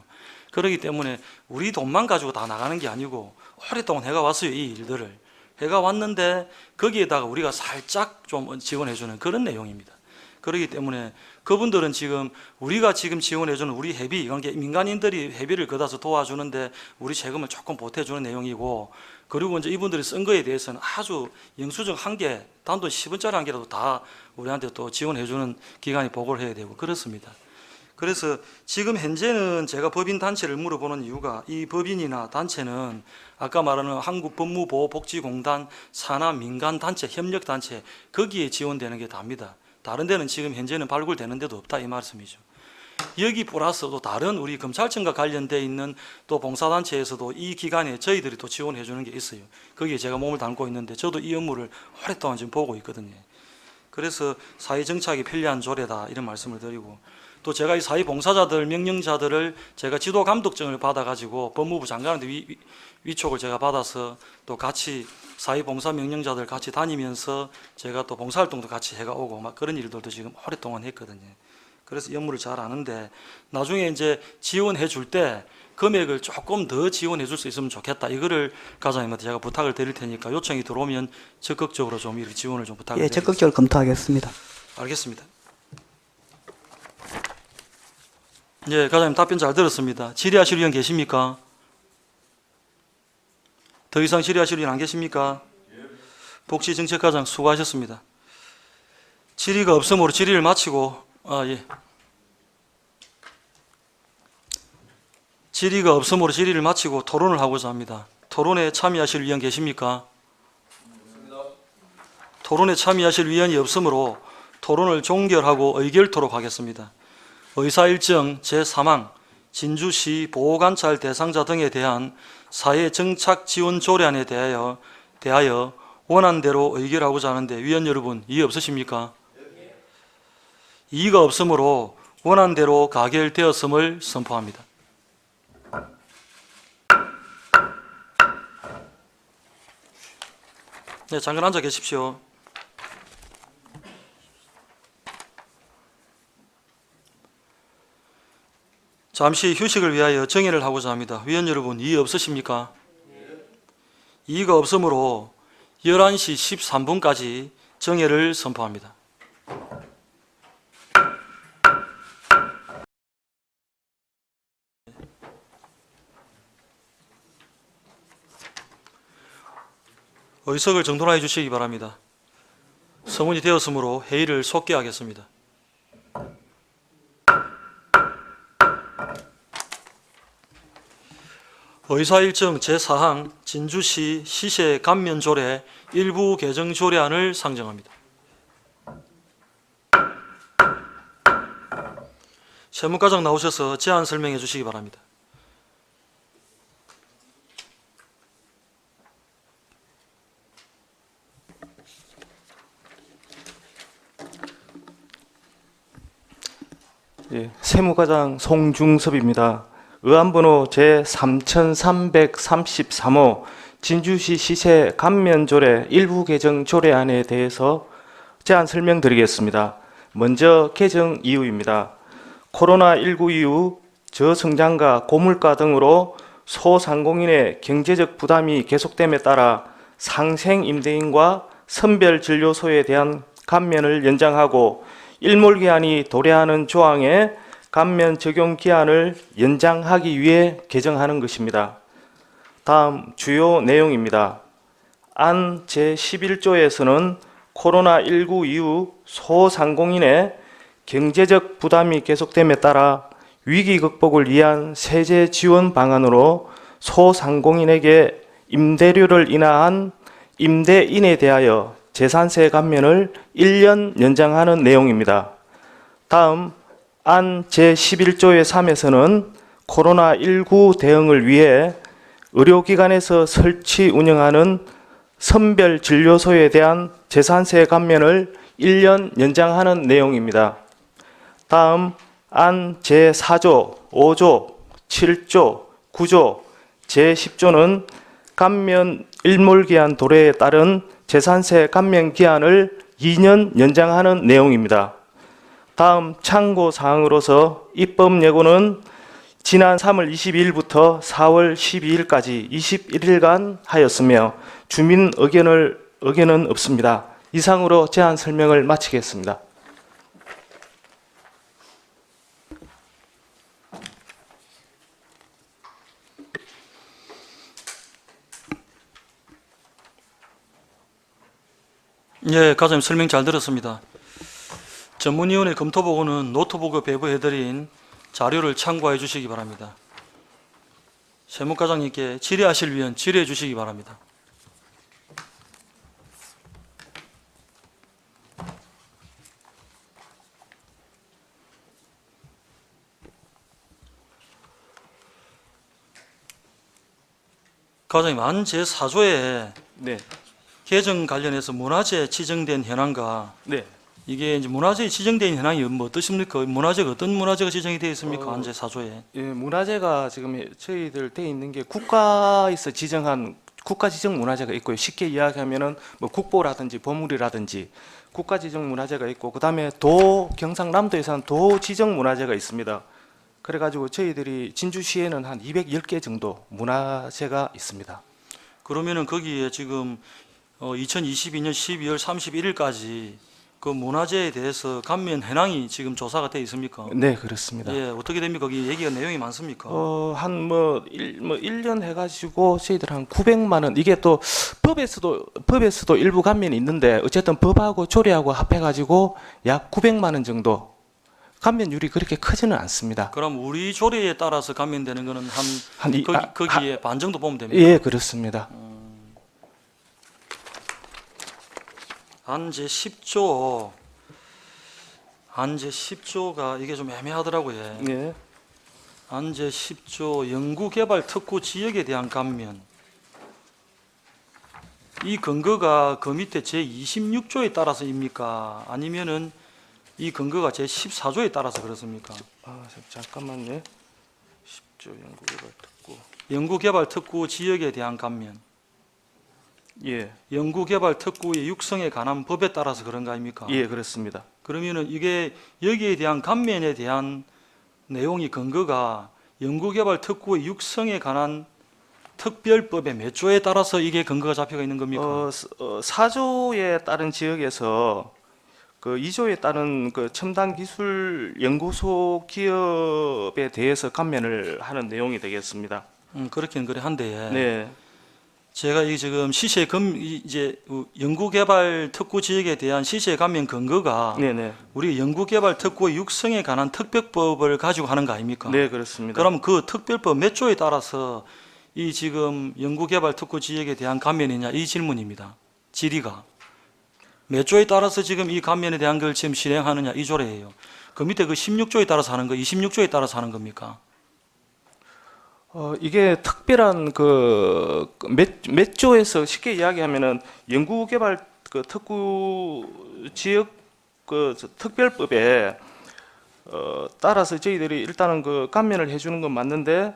그렇기 때문에 우리 돈만 가지고 다 나가는 게 아니고 오랫동안 해가 왔어요. 이 일들을 해가 왔는데 거기에다가 우리가 살짝 좀 지원해주는 그런 내용입니다. 그렇기 때문에 그분들은 지금 우리가 지금 지원해주는 우리 회비, 이런 게 민간인들이 회비를 걷어서 도와주는데 우리 세금을 조금 보태주는 내용이고, 그리고 이제 이분들이 쓴 거에 대해서는 아주 영수증 한 개, 단돈 10원짜리 한 개라도 다 우리한테 또 지원해주는 기관이 보고를 해야 되고 그렇습니다. 그래서 지금 현재는 제가 법인 단체를 물어보는 이유가, 이 법인이나 단체는 아까 말하는 한국법무보호복지공단 산하 민간단체, 협력단체 거기에 지원되는 게 답니다. 다른 데는 지금 현재는 발굴되는 데도 없다 이 말씀이죠. 여기 플러스 또 다른 우리 검찰청과 관련돼 있는 또 봉사단체에서도 이 기간에 저희들이 또 지원해 주는 게 있어요. 거기에 제가 몸을 담고 있는데 저도 이 업무를 오랫동안 지금 보고 있거든요. 그래서 사회정착이 편리한 조례다 이런 말씀을 드리고, 또 제가 이 사회봉사자들, 명령자들을 제가 지도감독증을 받아가지고 법무부 장관한테 위촉을 제가 받아서 또 같이 사회봉사 명령자들 같이 다니면서 제가 또 봉사활동도 같이 해가 오고 막 그런 일들도 지금 오랫동안 했거든요. 그래서 이 업무를 잘 아는데, 나중에 이제 지원해 줄 때 금액을 조금 더 지원해 줄 수 있으면 좋겠다. 이거를 과장님한테 제가 부탁을 드릴 테니까 요청이 들어오면 적극적으로 좀 이렇게 지원을 좀 부탁을
예,
드리겠습니다.
적극적으로 검토하겠습니다.
알겠습니다. 예, 과장님 답변 잘 들었습니다. 질의하실 의원 계십니까? 더 이상 질의하실 의원 안 계십니까? 복지정책과장 수고하셨습니다. 질의가 없으므로 질의를 마치고, 질의가 없으므로 질의를 마치고 토론을 하고자 합니다. 토론에 참여하실 의원 계십니까? 토론에 참여하실 의원이 없으므로 토론을 종결하고 의결토록 하겠습니다. 의사일정 제3항 진주시 보호관찰 대상자 등에 대한 사회정착지원조례안에 대하여 원안대로 의결하고자 하는데 위원 여러분 이의 없으십니까? 이의가 없으므로 원안대로 가결되었음을 선포합니다. 네, 잠깐 앉아 계십시오. 잠시 휴식을 위하여 정의를 하고자 합니다. 위원 여러분, 이의 없으십니까? 이의가 없으므로 11시 13분까지 정의를 선포합니다. 의석을 정돈하여 주시기 바랍니다. 서문이 되었으므로 회의를 속개하겠습니다. 의사일정 제4항 진주시 시세 감면조례 일부 개정 조례안을 상정합니다. 세무과장 나오셔서 제안 설명해 주시기 바랍니다.
예, 세무과장 송중섭입니다. 의안번호 제3333호 진주시 시세 감면조례 일부 개정 조례안에 대해서 제안 설명드리겠습니다. 먼저 개정 이유입니다. 코로나19 이후 저성장과 고물가 등으로 소상공인의 경제적 부담이 계속됨에 따라 상생 임대인과 선별 진료소에 대한 감면을 연장하고 일몰기한이 도래하는 조항에 감면 적용 기한을 연장하기 위해 개정하는 것입니다. 다음 주요 내용입니다. 안 제11조에서는 코로나19 이후 소상공인의 경제적 부담이 계속됨에 따라 위기 극복을 위한 세제 지원 방안으로 소상공인에게 임대료를 인하한 임대인에 대하여 재산세 감면을 1년 연장하는 내용입니다. 다음 안 제11조의 3에서는 코로나19 대응을 위해 의료기관에서 설치 운영하는 선별 진료소에 대한 재산세 감면을 1년 연장하는 내용입니다. 다음 안 제4조, 5조, 7조, 9조, 제10조는 감면 일몰기한 도래에 따른 재산세 감면 기한을 2년 연장하는 내용입니다. 다음 참고 사항으로서 입법 예고는 지난 3월 22일부터 4월 12일까지 21일간 하였으며 주민 의견은 없습니다. 이상으로 제안 설명을 마치겠습니다.
예, 과장님 설명 잘 들었습니다. 전문위원회 검토보고는 노트북에 배부해드린 자료를 참고해 주시기 바랍니다. 세무과장님께 질의하실 위원 질의해 주시기 바랍니다. 과장님, 안 제4조에
네.
개정 관련해서 문화재 지정된 현황과
네.
이게 이제 문화재에 지정된 현황이 뭐 어떻습니까? 문화재가 어떤 문화재가 지정이 되어 있습니까? 안제 4조에.
예, 문화재가 지금 저희들 돼 있는 게 국가에서 지정한 국가 지정 문화재가 있고요. 쉽게 이야기하면은 뭐 국보라든지 보물이라든지 국가 지정 문화재가 있고 그다음에 도 경상남도에서는 도 지정 문화재가 있습니다. 그래가지고 저희들이 진주시에는 한 210개 정도 문화재가 있습니다.
그러면은 거기에 지금 2022년 12월 31일까지 그 문화재에 대해서 감면 현황이 지금 조사가 되어 있습니까?
네, 그렇습니다.
예, 어떻게 됩니까? 거기 얘기가 내용이 많습니까?
한 1년 해가지고 저희들 한 900만 원 이게 또 법에서도 일부 감면이 있는데 어쨌든 법하고 조례하고 합해가지고 약 900만 원 정도 감면율이 그렇게 크지는 않습니다.
그럼 우리 조례에 따라서 감면되는 거는 거기에 반 정도 보면 됩니까?
예, 그렇습니다.
안제 10조가 이게 좀 애매하더라고요.
예.
안제 10조 연구개발 특구 지역에 대한 감면. 이 근거가 그 밑에 제26조에 따라서입니까? 아니면은 이 근거가 제14조에 따라서 그렇습니까?
잠깐만요. 10조 연구개발 특구.
연구개발 특구 지역에 대한 감면.
예.
연구개발 특구의 육성에 관한 법에 따라서 그런 거 아닙니까?
예, 그렇습니다.
그러면은 이게 여기에 대한 감면에 대한 내용이 근거가 연구개발 특구의 육성에 관한 특별법의 몇 조에 따라서 이게 근거가 잡혀가 있는 겁니까?
4조에 따른 지역에서 그 2조에 따른 그 첨단 기술 연구소 기업에 대해서 감면을 하는 내용이 되겠습니다.
그렇긴 그래 한데.
네.
제가 이 지금 이제 연구개발 특구 지역에 대한 시세 감면 근거가
네네.
우리 연구개발 특구의 육성에 관한 특별법을 가지고 하는 거 아닙니까?
네, 그렇습니다.
그럼 그 특별법 몇 조에 따라서 이 지금 연구개발 특구 지역에 대한 감면이냐 이 질문입니다. 질의가 몇 조에 따라서 지금 이 감면에 대한 걸 지금 실행하느냐 이 조례예요. 그 밑에 그 16조에 따라서 하는 거, 26조에 따라서 하는 겁니까?
이게 특별한 그 몇 조에서 쉽게 이야기하면은 연구개발 그 특구 지역 그 특별법에 따라서 저희들이 일단은 그 감면을 해주는 건 맞는데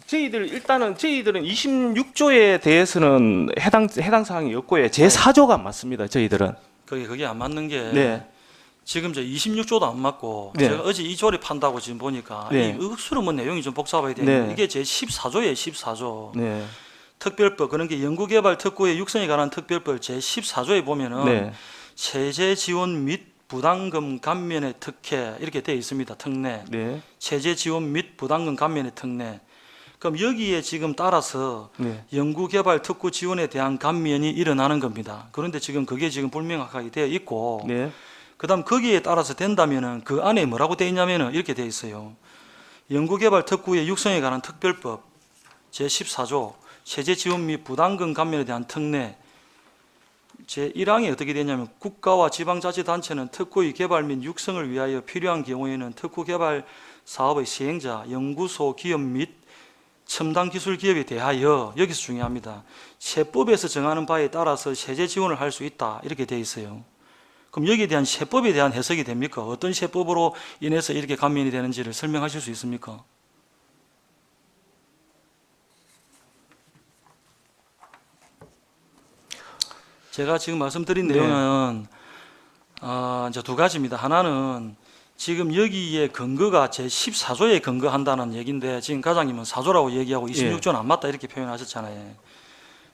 저희들은 26조에 대해서는 해당 사항이 없고요. 제4조가 안 맞습니다. 저희들은.
그게 안 맞는 게
네.
지금 저 26조도 안 맞고
네.
제가 어제 이 조례 판다고 지금 보니까
네.
이 억수로 뭐 내용이 좀 복잡하게 되는
네.
이게 제 14조예요. 14조.
네.
특별법 그런 게 연구개발 특구의 육성에 관한 특별법 제 14조에 보면은
네.
체제 지원 및 부담금 감면의 특혜 이렇게 되어 있습니다. 특례.
네.
체제 지원 및 부담금 감면의 특례. 그럼 여기에 지금 따라서
네.
연구개발 특구 지원에 대한 감면이 일어나는 겁니다. 그런데 지금 그게 지금 불명확하게 되어 있고
네.
그다음 거기에 따라서 된다면은 그 안에 뭐라고 되어 있냐면은 이렇게 되어 있어요. 연구개발 특구의 육성에 관한 특별법 제14조 체제 지원 및 부담금 감면에 대한 특례 제1항이 어떻게 되냐면 국가와 지방자치단체는 특구의 개발 및 육성을 위하여 필요한 경우에는 특구 개발 사업의 시행자, 연구소 기업 및 첨단 기술 기업에 대하여 여기서 중요합니다. 세법에서 정하는 바에 따라서 세제 지원을 할 수 있다 이렇게 되어 있어요. 그럼 여기에 대한 세법에 대한 해석이 됩니까? 어떤 세법으로 인해서 이렇게 감면이 되는지를 설명하실 수 있습니까? 제가 지금 말씀드린
네.
내용은 이제 두 가지입니다. 하나는 지금 여기에 근거가 제14조에 근거한다는 얘기인데 지금 과장님은 4조라고 얘기하고 26조는 안 맞다 이렇게 표현하셨잖아요.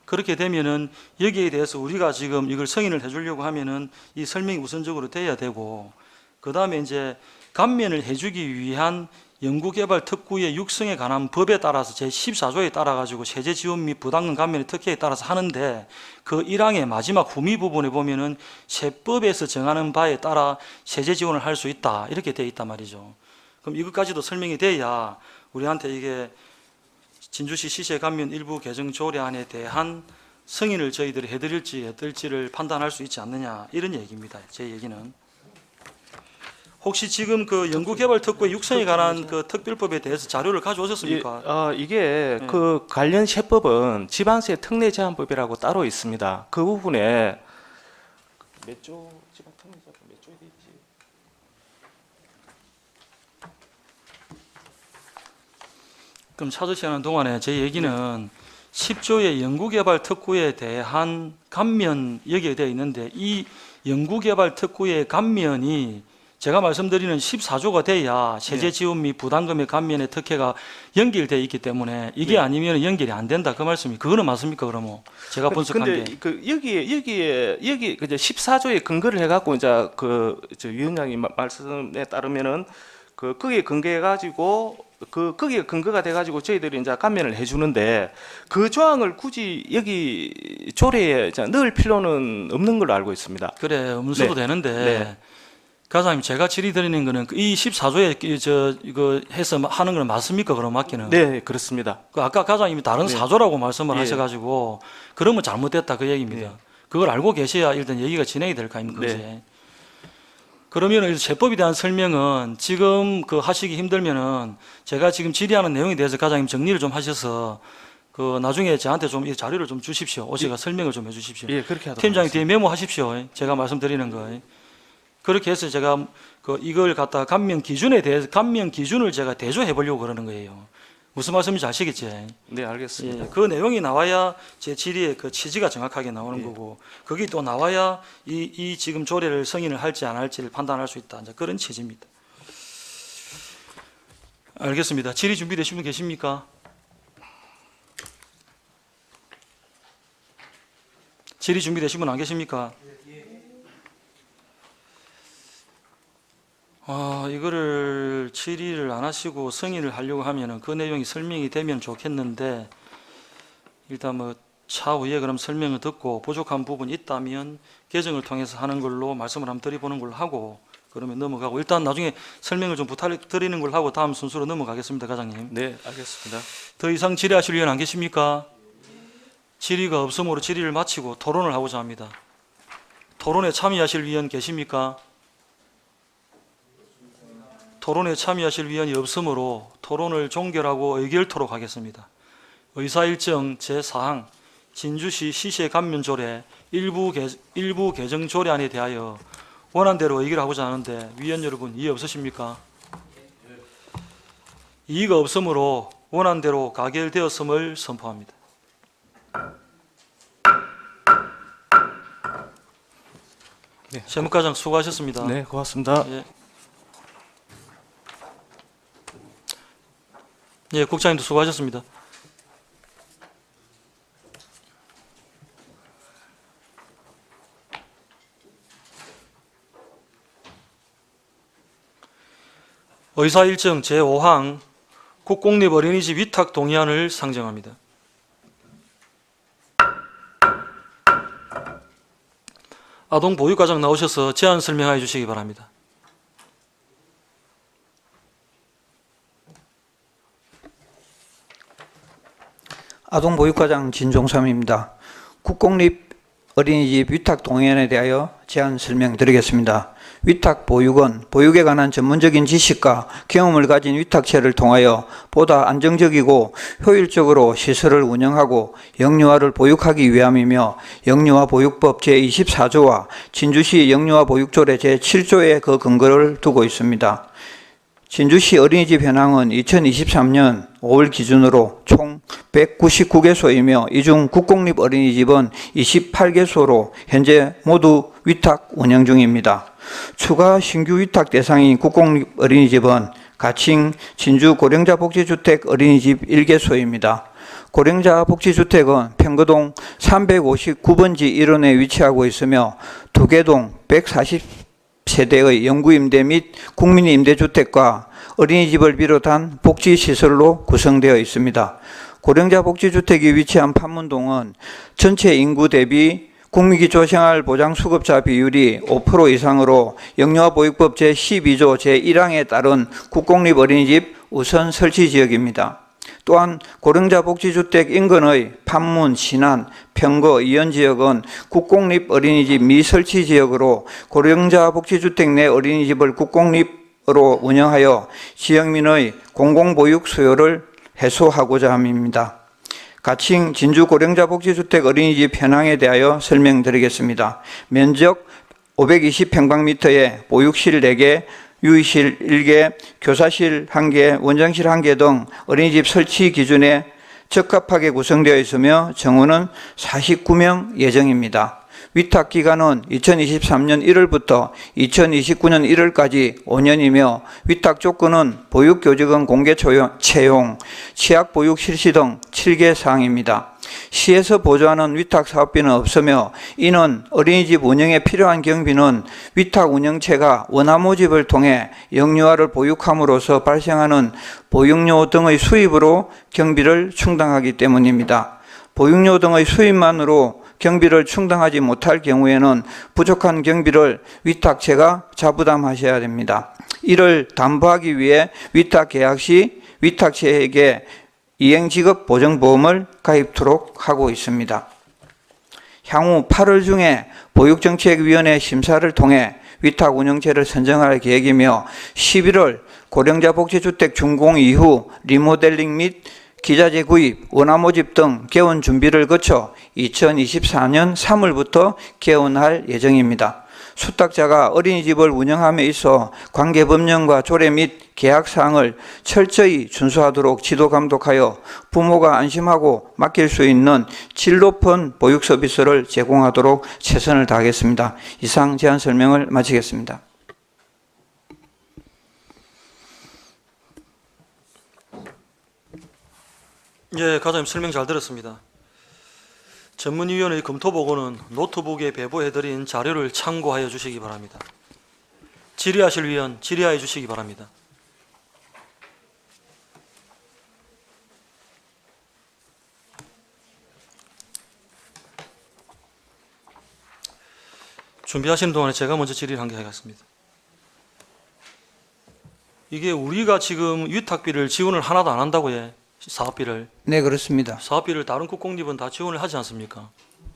그렇게 되면은 여기에 대해서 우리가 지금 이걸 승인을 해주려고 하면은 이 설명이 우선적으로 돼야 되고, 그 다음에 이제 감면을 해주기 위한 연구개발 특구의 육성에 관한 법에 따라서 제14조에 따라 가지고 세제 지원 및 부담금 감면의 특혜에 따라서 하는데, 그 1항의 마지막 후미 부분에 보면은 세법에서 정하는 바에 따라 세제 지원을 할 수 있다 이렇게 되어 있단 말이죠. 그럼 이것까지도 설명이 돼야 우리한테 이게 진주시 시세 감면 일부 개정 조례안에 대한 승인을 저희들이 해드릴지 어떨지를 판단할 수 있지 않느냐 이런 얘기입니다. 제 얘기는. 혹시 지금 그 연구개발 특구의 육성에 관한 그 특별법에 대해서 자료를 가져오셨습니까?
이게 그 관련 세법은 지방세 특례 제한법이라고 따로 있습니다. 그 부분에 몇 조 지방 특례 제한법 몇 조에 돼 있지?
그럼 찾으시는 동안에 제 얘기는 10조의 연구개발 특구에 대한 감면 여기에 되어 있는데, 이 연구개발 특구의 감면이 제가 말씀드리는 14조가 돼야 세제 지원 및 부담금의 감면의 특혜가 연결되어 있기 때문에 이게 아니면 연결이 안 된다 그 말씀이, 그거는 맞습니까? 그러면 제가 분석한 게.
근데 그 여기 그 이제 14조에 근거를 해갖고 이제 저 위원장님 말씀에 따르면은 거기에 근거해 가지고 거기에 근거가 돼 가지고 저희들이 이제 감면을 해주는데, 그 조항을 굳이 여기 조례에 이제 넣을 필요는 없는 걸로 알고 있습니다.
그래, 없어도 되는데.
네.
과장님, 제가 질의드리는 거는 이 14조에 이거 해서 하는 건 맞습니까? 그럼 맞기는?
네, 그렇습니다.
그 아까 과장님이 다른 4조라고 말씀을
예.
하셔가지고 그러면 잘못됐다 그 얘기입니다. 그걸 알고 계셔야 일단 얘기가 진행이 될 거 아닙니까? 그지? 그러면 제법에 대한 설명은 지금 그 하시기 힘들면은 제가 지금 질의하는 내용에 대해서 과장님 정리를 좀 하셔서 그 나중에 저한테 좀 이 자료를 좀 주십시오. 오시가 설명을 좀 해주십시오.
예, 그렇게 하도록
팀장님
하겠습니다.
뒤에 메모하십시오. 제가 말씀드리는 거. 그렇게 해서 제가 이걸 갖다 감면 기준에 대해서 감면 기준을 제가 대조해 보려고 그러는 거예요. 무슨 말씀인지 아시겠지?
네, 알겠습니다.
예, 그 내용이 나와야 제 질의의 그 취지가 정확하게 나오는 거고, 거기 또 나와야 이 지금 조례를 승인을 할지 안 할지를 판단할 수 있다. 이제 그런 취지입니다. 알겠습니다. 질의 준비되신 분 계십니까? 질의 준비되신 분 안 계십니까? 이거를 질의를 안 하시고 승인을 하려고 하면은 그 내용이 설명이 되면 좋겠는데, 일단 뭐 차후에 그럼 설명을 듣고 부족한 부분이 있다면 개정을 통해서 하는 걸로 말씀을 한번 드려보는 걸로 하고, 그러면 넘어가고, 일단 나중에 설명을 좀 부탁드리는 걸로 하고 다음 순서로 넘어가겠습니다. 과장님.
네, 알겠습니다.
더 이상 질의하실 위원 안 계십니까? 질의가 없으므로 질의를 마치고 토론을 하고자 합니다. 토론에 참여하실 위원 계십니까? 토론에 참여하실 위원이 없으므로 토론을 종결하고 의결토록 하겠습니다. 의사일정 제4항 진주시 시세 감면 조례 일부 개정 조례안에 대하여 원안대로 의결하고자 하는데 위원 여러분 이해 없으십니까? 이의가 없으므로 원안대로 가결되었음을 선포합니다.
네.
세무과장 수고하셨습니다.
네, 고맙습니다.
예, 국장님도 수고하셨습니다. 의사일정 제5항 국공립 어린이집 위탁 동의안을 상정합니다. 아동 보육과장 나오셔서 제안 설명해 주시기 바랍니다.
아동보육과장 진종삼입니다. 국공립 어린이집 위탁 동의안에 대하여 제안 설명드리겠습니다. 위탁 보육은 보육에 관한 전문적인 지식과 경험을 가진 위탁체를 통하여 보다 안정적이고 효율적으로 시설을 운영하고 영유아를 보육하기 위함이며, 영유아 보육법 제24조와 진주시 영유아 보육조례 제7조에 그 근거를 두고 있습니다. 진주시 어린이집 현황은 2023년 5월 기준으로 총 199개소이며 이 중 국공립 어린이집은 28개소로 현재 모두 위탁 운영 중입니다. 추가 신규 위탁 대상인 국공립 어린이집은 가칭 진주 고령자 복지주택 어린이집 1개소입니다. 고령자 복지주택은 평거동 359번지 1원에 위치하고 있으며 두개동 140세대의 영구임대 및 국민임대주택과 어린이집을 비롯한 복지시설로 구성되어 있습니다. 고령자 복지주택이 위치한 판문동은 전체 인구 대비 국민기초생활보장수급자 비율이 5% 이상으로 영유아보육법 제12조 제1항에 따른 국공립 어린이집 우선 설치 지역입니다. 또한 고령자 복지주택 인근의 판문, 신안, 평거, 이현 지역은 국공립 어린이집 미설치 지역으로 고령자 복지주택 내 어린이집을 국공립으로 운영하여 지역민의 공공보육 수요를 해소하고자 함입니다. 가칭 진주 고령자 복지주택 어린이집 현황에 대하여 설명드리겠습니다. 면적 520평방미터에 보육실 4개, 유의실 1개, 교사실 1개, 원장실 1개 등 어린이집 설치 기준에 적합하게 구성되어 있으며 정원은 49명 예정입니다. 위탁 기간은 2023년 1월부터 2029년 1월까지 5년이며 위탁 조건은 보육교직원 공개 채용, 취약보육 실시 등 7개 사항입니다. 시에서 보조하는 위탁 사업비는 없으며 이는 어린이집 운영에 필요한 경비는 위탁 운영체가 원화모집을 통해 영유아를 보육함으로써 발생하는 보육료 등의 수입으로 경비를 충당하기 때문입니다. 보육료 등의 수입만으로 경비를 충당하지 못할 경우에는 부족한 경비를 위탁체가 자부담하셔야 됩니다. 이를 담보하기 위해 위탁 계약 시 위탁체에게 이행지급보증보험을 가입토록 하고 있습니다. 향후 8월 중에 보육정책위원회 심사를 통해 위탁 운영체를 선정할 계획이며 11월 고령자 복지주택 준공 이후 리모델링 및 기자재 구입, 원화모집 등 개원 준비를 거쳐 2024년 3월부터 개원할 예정입니다. 수탁자가 어린이집을 운영함에 있어 관계법령과 조례 및 계약사항을 철저히 준수하도록 지도 감독하여 부모가 안심하고 맡길 수 있는 질 높은 보육 서비스를 제공하도록 최선을 다하겠습니다. 이상 제안 설명을 마치겠습니다.
예, 과장님 설명 잘 들었습니다. 전문위원회 검토보고는 노트북에 배부해드린 자료를 참고하여 주시기 바랍니다. 질의하실 위원 질의하여 주시기 바랍니다. 준비하시는 동안에 제가 먼저 질의를 한 개 하겠습니다. 이게 우리가 지금 위탁비를 지원을 하나도 안 한다고 해. 사업비를.
네, 그렇습니다.
사업비를 다른 국공립은 다 지원을 하지 않습니까?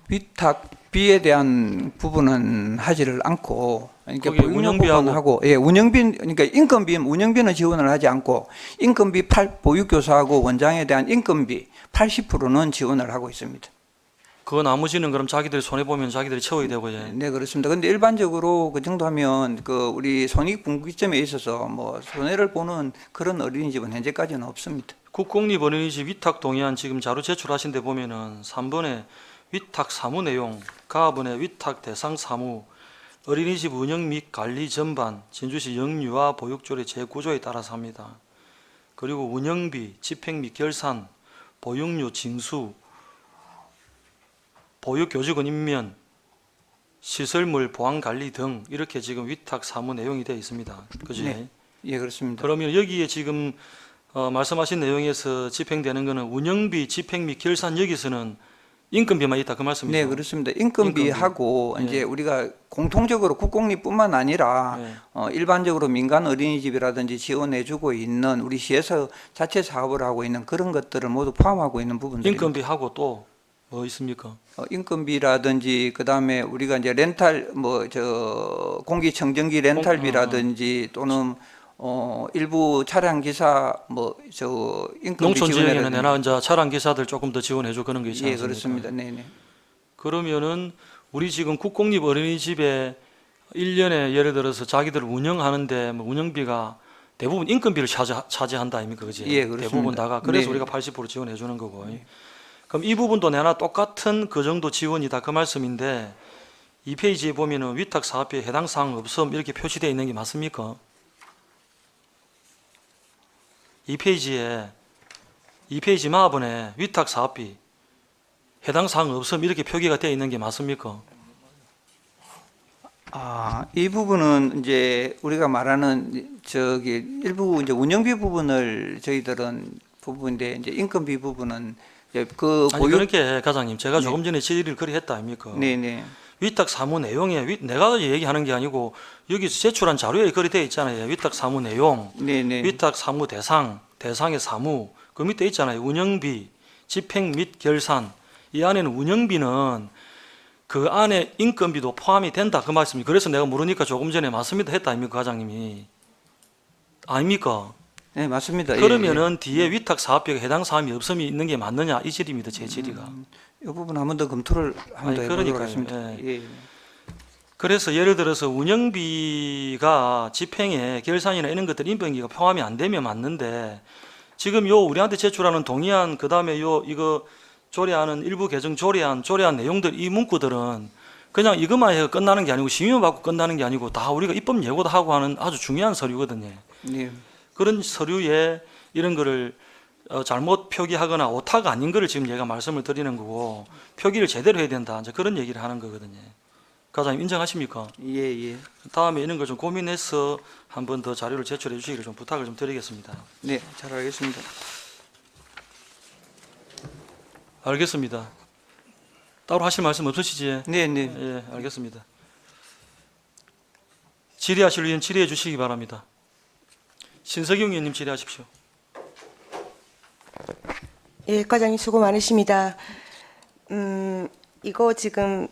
위탁비에 대한 부분은 하지를 않고, 그러니까
거기
보육료
운영비하고-
부분하고, 예, 운영비, 그러니까 운영비는 지원을 하지 않고, 인건비 보육교사하고 원장에 대한 인건비 80%는 지원을 하고 있습니다.
그 나머지는 그럼 자기들이 손해 보면 자기들이 채워야 되고, 예.
네, 그렇습니다. 근데 일반적으로 그 정도 하면 우리 손익분기점에 있어서 뭐 손해를 보는 그런 어린이집은 현재까지는 없습니다.
국공립 어린이집 위탁 동의안 지금 자료 제출하신 데 보면은 3번에 위탁 사무 내용, 가번에 위탁 대상 사무, 어린이집 운영 및 관리 전반, 진주시 영유아 보육조례 제9조에 따라서 합니다. 그리고 운영비, 집행 및 결산, 보육료 징수, 보육교직원 임면, 시설물 보안관리 등 이렇게 지금 위탁 사무 내용이 되어 있습니다. 그죠?
네. 예, 그렇습니다.
그러면 여기에 지금 말씀하신 내용에서 집행되는 것은 운영비, 집행 및 결산 여기서는 인건비만 있다 그 말씀이죠?
네, 그렇습니다. 인건비하고
인건비.
이제 우리가 공통적으로 국공립뿐만 아니라
네.
일반적으로 민간 어린이집이라든지 지원해주고 있는 우리 시에서 자체 사업을 하고 있는 그런 것들을 모두 포함하고 있는 부분들입니다.
인건비하고 또 뭐 있습니까?
인건비라든지 그다음에 우리가 이제 렌탈 공기청정기 렌탈비라든지 또는 일부 차량 기사 인건비
농촌 지역에는
지원이라든지.
내나 이제 차량 기사들 조금 더 지원해줘 그런 게 있지
예,
않습니까?
그렇습니다. 네네.
그러면은 우리 지금 국공립 어린이집에 1년에 예를 들어서 자기들 운영하는데 뭐 운영비가 대부분 인건비를 차지한다 아닙니까, 그지?
예, 그렇습니다.
대부분 다가. 그래서
네.
우리가 80% 지원해 주는 거고. 그럼 이 부분도 내나 똑같은 그 정도 지원이다 그 말씀인데 2페이지에 보면은 위탁 사업비에 해당 사항 없음 이렇게 표시되어 있는 게 맞습니까? 2페이지 마하번에 위탁 사업비 해당 사항 없음 이렇게 표기가 되어 있는 게 맞습니까?
이 부분은 이제 우리가 말하는 저기 일부 이제 운영비 부분을 저희들은 부분인데 이제 인건비 부분은 이제 그
아니
보유
그렇게 과장님 제가 조금 전에 질의를 그리 했다 아닙니까?
네네.
위탁 사무 내용에 내가 얘기하는 게 아니고 여기서 제출한 자료에 그리 되어 있잖아요. 위탁 사무 내용,
네네.
위탁 사무 대상의 사무 그 밑에 있잖아요. 운영비, 집행 및 결산 이 안에는 운영비는 그 안에 인건비도 포함이 된다 그 말씀이. 그래서 내가 물으니까 조금 전에 맞습니다 했다 아닙니까 과장님이? 아닙니까?
네 맞습니다.
그러면은 뒤에 위탁 사업비가 해당 사항이 없음이 있는 게 맞느냐 이 질의입니다. 제 질의가.
이 부분 한 번 더 검토를 한번 더
아니,
해보도록
그러니까요.
하겠습니다. 예.
그래서 예를 들어서 운영비가 집행에 결산이나 이런 것들 인건비가 포함이 안 되면 맞는데 지금 요 우리한테 제출하는 동의안 그다음에 이거 조례안은 일부 개정 조례안 내용들 이 문구들은 그냥 이것만 해서 끝나는 게 아니고 심의만 받고 끝나는 게 아니고 다 우리가 입법 예고도 하고 하는 아주 중요한 서류거든요.
네.
그런 서류에 이런 거를 잘못 표기하거나 오타가 아닌 거를 지금 얘가 말씀을 드리는 거고 표기를 제대로 해야 된다. 이제 그런 얘기를 하는 거거든요. 과장님 인정하십니까?
예.
다음에 이런 걸 좀 고민해서 한 번 더 자료를 제출해 주시기를 좀 부탁을 좀 드리겠습니다.
네, 잘 알겠습니다.
알겠습니다. 따로 하실 말씀 없으시지?
네.
예, 알겠습니다. 질의하실 의원 질의해 주시기 바랍니다. 신석영 의원님 질의하십시오.
예, 과장님 수고 많으십니다. 이거 지금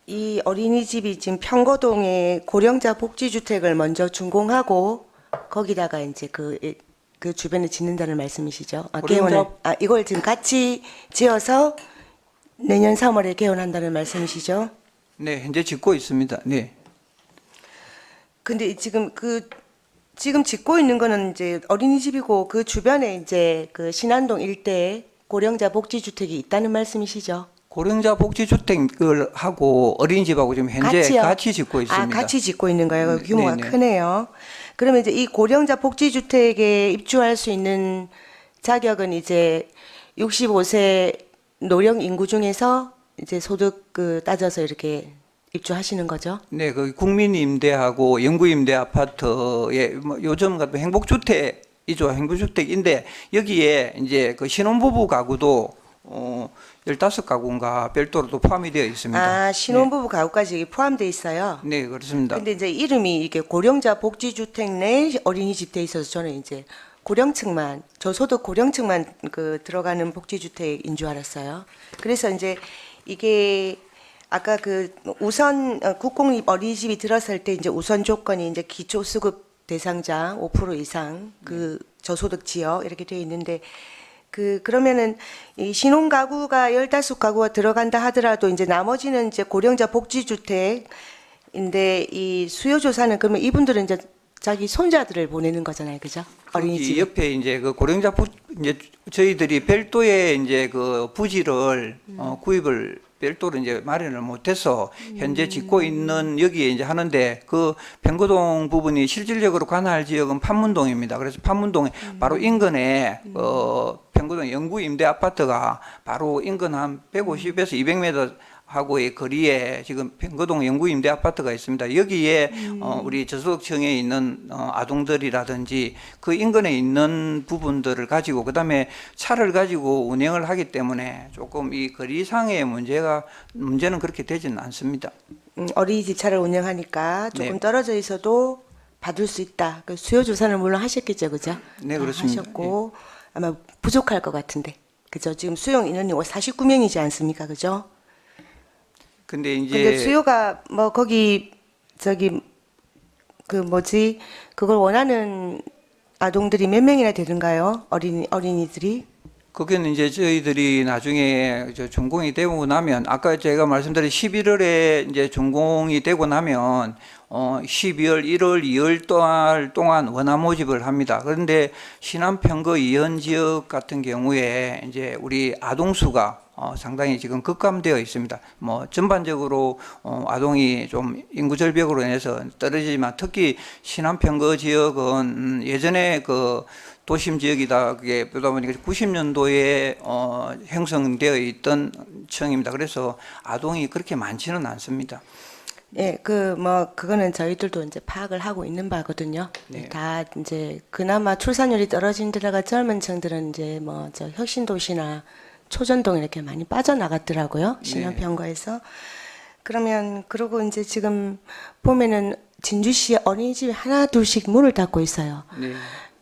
이 어린이집이 지금 평거동에 고령자 복지주택을 먼저 준공하고 거기다가 이제 그 주변에 짓는다는 말씀이시죠? 이걸 지금 같이 지어서 내년 3월에 개원한다는 말씀이시죠?
네, 현재 짓고 있습니다. 네.
근데 지금 지금 짓고 있는 거는 이제 어린이집이고 그 주변에 이제 그 신안동 일대에 고령자 복지주택이 있다는 말씀이시죠?
고령자 복지주택을 하고 어린이집하고 지금 현재
같이요?
같이 짓고 있습니다.
같이 짓고 있는 거예요. 규모가
네네.
크네요. 그러면 이제 이 고령자 복지주택에 입주할 수 있는 자격은 이제 65세 노령 인구 중에서 이제 소득 따져서 이렇게 입주하시는 거죠?
네, 그 국민임대하고 영구임대 아파트에 뭐 요즘 같은 행복주택이죠. 행복주택인데 여기에 이제 그 신혼부부 가구도 15가구인가 별도로 또 포함이 되어 있습니다.
신혼부부 가구까지 여기 포함되어 있어요?
네, 그렇습니다.
근데 이제 이름이 이게 고령자 복지주택 내 어린이집 돼 있어서 저는 이제 고령층만, 저소득 고령층만 들어가는 복지주택인 줄 알았어요. 그래서 이제 이게 아까 우선 국공립 어린이집이 들어설 때 이제 우선 조건이 이제 기초수급 대상자 5% 이상 저소득 지역 이렇게 되어 있는데 그러면은 이 신혼가구가 15가구가 들어간다 하더라도 이제 나머지는 이제 고령자 복지주택인데 이 수요조사는 그러면 이분들은 이제 자기 손자들을 보내는 거잖아요, 그죠? 어린이집
옆에 이제 그 고령자 이제 저희들이 별도의 이제 그 부지를 구입을 별도로 이제 마련을 못해서 현재 짓고 있는 여기에 이제 하는데 그 평거동 부분이 실질적으로 관할 지역은 판문동입니다. 그래서 판문동에 바로 인근에 평거동 영구 임대 아파트가 바로 인근 한 150에서 200m 하고의 거리에 지금 평거동 영구 임대 아파트가 있습니다. 여기에 우리 저소득층에 있는 아동들이라든지 그 인근에 있는 부분들을 가지고 그다음에 차를 가지고 운행을 하기 때문에 조금 이 거리상의 문제는 그렇게 되지는 않습니다.
어린이집 차를 운영하니까 조금 떨어져 있어도 받을 수 있다. 수요 조사는 물론 하셨겠죠, 그죠?
네, 그렇습니다.
하셨고 아마 부족할 것 같은데, 그죠? 지금 수용 인원이 49명이지 않습니까, 그죠?
근데 이제
근데 수요가 뭐 거기 그걸 원하는 아동들이 몇 명이나 되는가요? 어린이들이
거기는 이제 저희들이 나중에 준공이 되고 나면 아까 제가 말씀드린 11월에 이제 준공이 되고 나면 12월, 1월, 2월 달 동안 원화 모집을 합니다. 그런데 신안 편거 이현 지역 같은 경우에 이제 우리 아동수가 상당히 지금 급감되어 있습니다. 뭐 전반적으로 아동이 좀 인구 절벽으로 인해서 떨어지지만 특히 신안 편거 지역은 예전에 그 도심 지역이다 그게 보다 보니까 90년도에 형성되어 있던 층입니다. 그래서 아동이 그렇게 많지는 않습니다.
예, 그거는 저희들도 이제 파악을 하고 있는 바거든요.
네.
다 이제 그나마 출산율이 떨어진 데다가 젊은 층들은 이제 저 혁신도시나 초전동 이렇게 많이 빠져나갔더라고요. 신안평가에서. 그러면 그리고 이제 지금 보면은 진주시에 어린이집이 하나 둘씩 문을 닫고 있어요.
네.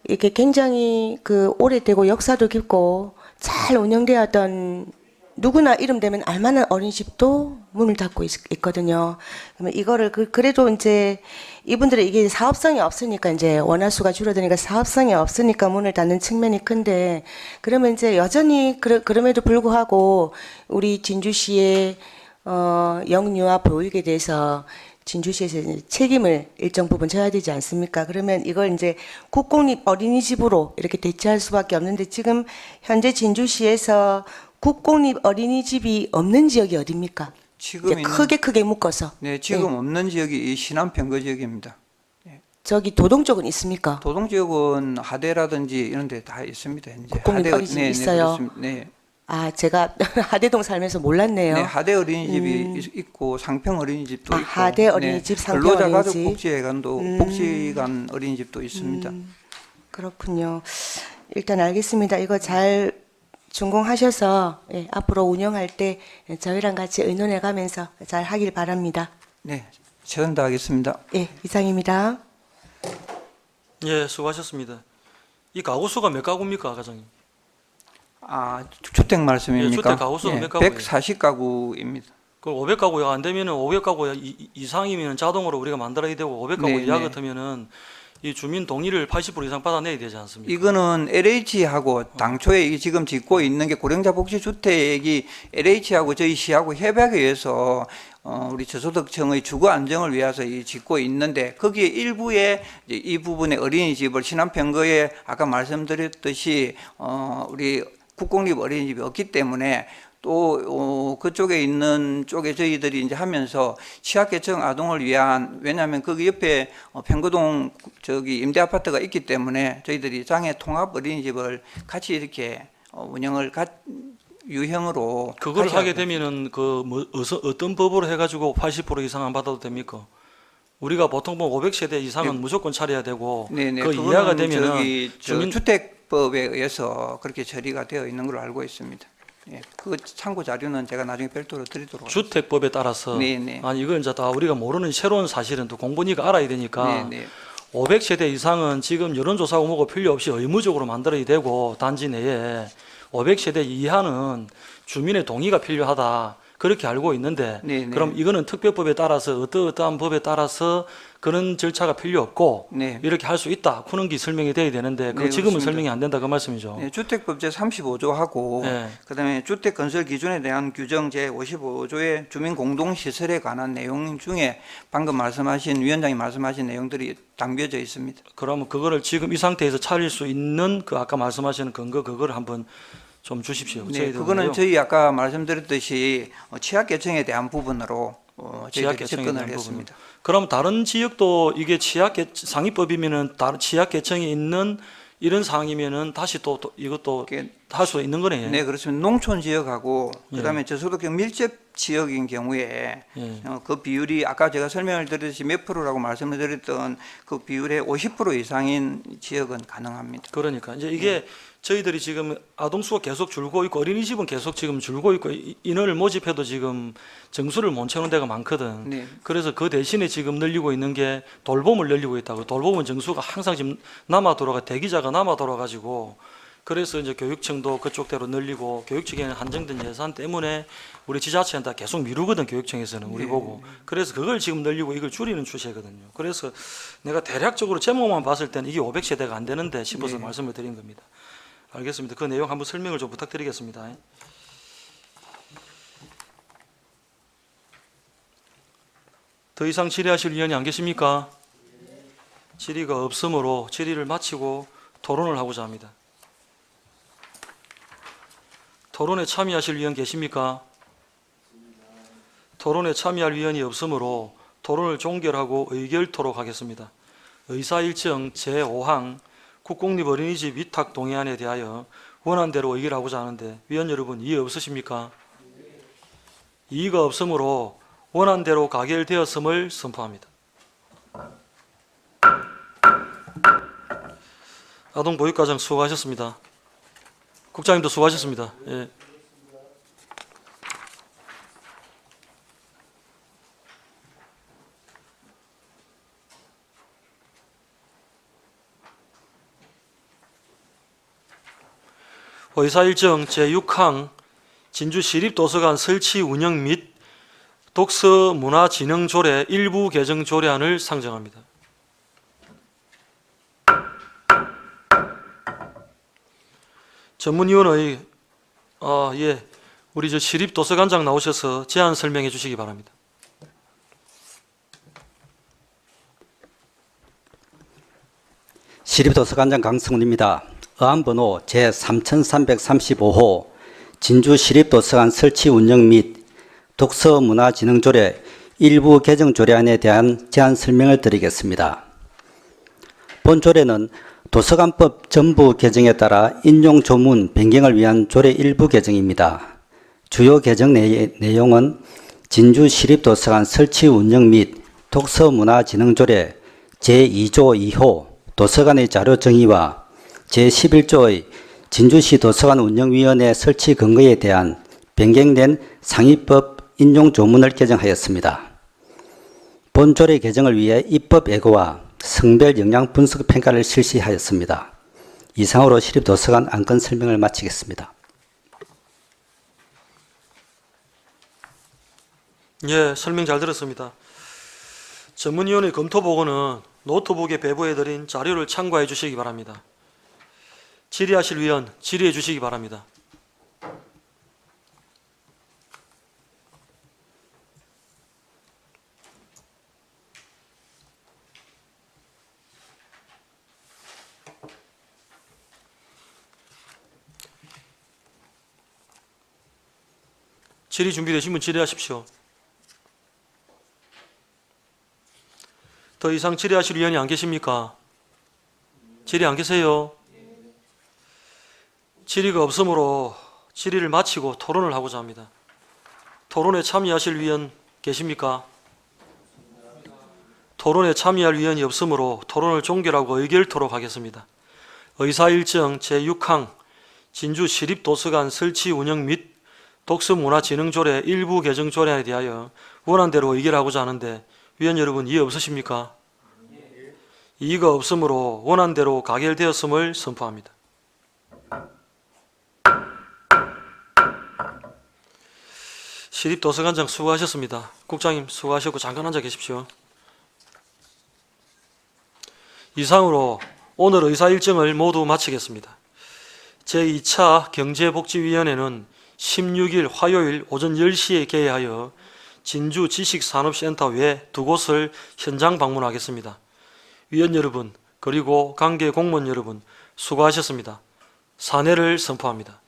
이게 굉장히 오래되고 역사도 깊고 잘 운영되었던 누구나 이름 되면 알만한 어린이집도 문을 닫고 있거든요. 그러면 이거를 그래도 이제 이분들이 이게 사업성이 없으니까 이제 원화 수가 줄어드니까 사업성이 없으니까 문을 닫는 측면이 큰데 그러면 이제 여전히 그럼에도 불구하고 우리 진주시의 영유아 보육에 대해서 진주시에서 이제 책임을 일정 부분 져야 되지 않습니까? 그러면 이걸 이제 국공립 어린이집으로 이렇게 대체할 수밖에 없는데 지금 현재 진주시에서 국공립 어린이집이 없는 지역이 어디입니까?
지금
이제 크게 묶어서.
네, 지금
네.
없는 지역이 이 신안 편거 지역입니다.
저기 도동 쪽은 있습니까?
도동 지역은 하대라든지 이런 데 다 있습니다. 이제
국공립 어린이집이 있어요?
그렇습니다. 네.
아, 제가 하대동 살면서 몰랐네요.
네, 하대 어린이집이 있고 상평 어린이집도 있고
하대 어린이집, 상평
근로자
어린이집.
가족복지회관도 복지관 어린이집도 있습니다.
그렇군요. 일단 알겠습니다. 이거 잘 준공하셔서 앞으로 운영할 때 저희랑 같이 의논해 가면서 잘 하길 바랍니다.
네, 최선 다하겠습니다.
예, 이상입니다.
예, 수고하셨습니다. 이 가구 수가 몇 가구입니까, 과장님?
아, 주택 말씀입니까?
예, 주택 가구 수는 몇 가구예요?
140가구입니다.
그 500가구가 안 되면은 500가구 이상이면 자동으로 우리가 만들어야 되고 500가구
네,
이하
네.
같으면은 이 주민 동의를 80% 이상 받아내야 되지 않습니까?
이거는 LH하고 당초에 이 지금 짓고 있는 게 고령자 복지 주택이 LH하고 저희 시하고 협약에 의해서 우리 저소득층의 주거 안정을 위해서 이 짓고 있는데 거기에 일부에 이제 이 부분의 어린이집을 신안평거에 아까 말씀드렸듯이 우리 국공립 어린이집이 없기 때문에 또 그쪽에 있는 쪽에 저희들이 이제 하면서 취약계층 아동을 위한 왜냐하면 거기 옆에 평거동 저기 임대 아파트가 있기 때문에 저희들이 장애 통합 어린이집을 같이 이렇게 운영을 유형으로
그걸
같이
하게
하고
되면은 어떤 법으로 해가지고 80% 이상 안 받아도 됩니까? 우리가 보통 보면 500세대 이상은
네.
무조건 차려야 되고
네네,
그
그거는
이하가 되면은
저기
주민
주택법에 의해서 그렇게 처리가 되어 있는 걸로 알고 있습니다. 예, 그 참고 자료는 제가 나중에 별도로 드리도록 하겠습니다.
주택법에 따라서
네네.
아니 이건 이제 다 우리가 모르는 새로운 사실은 또 공부니까 알아야 되니까
네네.
500세대 이상은 지금 여론조사고 뭐고 필요 없이 의무적으로 만들어야 되고 단지 내에 500세대 이하는 주민의 동의가 필요하다 그렇게 알고 있는데
네네.
그럼 이거는 특별법에 따라서 어떠한 법에 따라서 그런 절차가 필요 없고
네.
이렇게 할 수 있다 쿠는기 설명이 돼야 되는데 그
네,
지금은
그렇습니다.
설명이 안 된다 그 말씀이죠.
네, 주택법 제 35조하고
네.
그다음에 주택 건설 기준에 대한 규정 제 55조의 주민 공동 시설에 관한 내용 중에 방금 말씀하신 위원장이 말씀하신 내용들이 담겨져 있습니다.
그러면 그거를 지금 이 상태에서 차릴 수 있는 그 아까 말씀하시는 근거 그거를 한번 좀 주십시오.
네,
저희들은요.
그거는 저희 아까 말씀드렸듯이 취약계층에 대한 부분으로 저희들이
취약계층에
접근을
대한
했습니다.
그럼 다른 지역도 이게 상위법이면은 다른 취약계층이 있는 이런 상황이면은 다시 또 이것도 할 수 있는 거네요.
네, 그렇습니다. 농촌 지역하고
예.
그다음에 저소득층 밀접 지역인 경우에
예.
그 비율이 아까 제가 설명을 드렸듯이 몇 프로라고 말씀을 드렸던 그 비율의 50% 이상인 지역은 가능합니다.
그러니까 이제 이게 저희들이 지금 아동수가 계속 줄고 있고 어린이집은 계속 지금 줄고 있고 인원을 모집해도 지금 정수를 못 채우는 데가 많거든.
네.
그래서 그 대신에 지금 늘리고 있는 게 돌봄을 늘리고 있다고. 돌봄은 정수가 항상 지금 대기자가 남아 돌아가지고 그래서 이제 교육청도 그쪽대로 늘리고 교육청에는 한정된 예산 때문에 우리 지자체한테 계속 미루거든 교육청에서는 우리
네.
보고. 그래서 그걸 지금 늘리고 이걸 줄이는 추세거든요. 그래서 내가 대략적으로 제목만 봤을 때는 이게 500세대가 안 되는데 싶어서
네.
말씀을 드린 겁니다. 알겠습니다. 그 내용 한번 설명을 좀 부탁드리겠습니다. 더 이상 질의하실 의원이 안 계십니까? 질의가 없으므로 질의를 마치고 토론을 하고자 합니다. 토론에 참여하실 의원 계십니까? 토론에 참여할 의원이 없으므로 토론을 종결하고 의결토록 하겠습니다. 의사일정 제5항 국공립 어린이집 위탁 동의안에 대하여 원안대로 의결하고자 하는데 위원 여러분 이의 없으십니까? 이의가 없으므로 원안대로 가결되었음을 선포합니다. 아동보육과장 수고하셨습니다. 국장님도 수고하셨습니다. 예. 의사일정 제6항 진주시립도서관 설치 운영 및 독서문화진흥조례 일부 개정 조례안을 상정합니다. 전문위원의 우리 시립도서관장 나오셔서 제안 설명해 주시기 바랍니다.
시립도서관장 강승훈입니다. 어안번호 제3335호 진주시립도서관 설치 운영 및 독서문화진흥조례 일부 개정 조례안에 대한 제안 설명을 드리겠습니다. 본 조례는 도서관법 전부 개정에 따라 인용 조문 변경을 위한 조례 일부 개정입니다. 주요 개정 내용은 진주시립도서관 설치 운영 및 독서문화진흥조례 제2조 2호 도서관의 자료 정의와 제11조의 진주시 도서관 운영위원회 설치 근거에 대한 변경된 상위법 인용 조문을 개정하였습니다. 본 조례 개정을 위해 입법 예고와 성별 영향 분석 평가를 실시하였습니다. 이상으로 시립도서관 안건 설명을 마치겠습니다.
예, 설명 잘 들었습니다. 전문위원회 검토보고는 노트북에 배부해드린 자료를 참고해 주시기 바랍니다. 질의하실 위원 질의해 주시기 바랍니다. 질의 준비되신 분 질의하십시오. 더 이상 질의하실 의원이 안 계십니까? 질의 안 계세요? 질의가 없으므로 질의를 마치고 토론을 하고자 합니다. 토론에 참여하실 의원 계십니까? 토론에 참여할 의원이 없으므로 토론을 종결하고 의결토록 하겠습니다. 의사일정 제6항 진주시립도서관 설치 운영 및 독서문화진흥조례 일부 개정 조례안에 대하여 원안대로 의결하고자 하는데 위원 여러분 이의 없으십니까? 이의가 없으므로 원안대로 가결되었음을 선포합니다. 시립도서관장 수고하셨습니다. 국장님 수고하셨고 잠깐 앉아 계십시오. 이상으로 오늘 의사일정을 모두 마치겠습니다. 제2차 경제복지위원회는 16일 화요일 오전 10시에 개회하여 진주 지식산업센터 외 두 곳을 현장 방문하겠습니다. 위원 여러분 그리고 관계 공무원 여러분 수고하셨습니다. 사내를 선포합니다.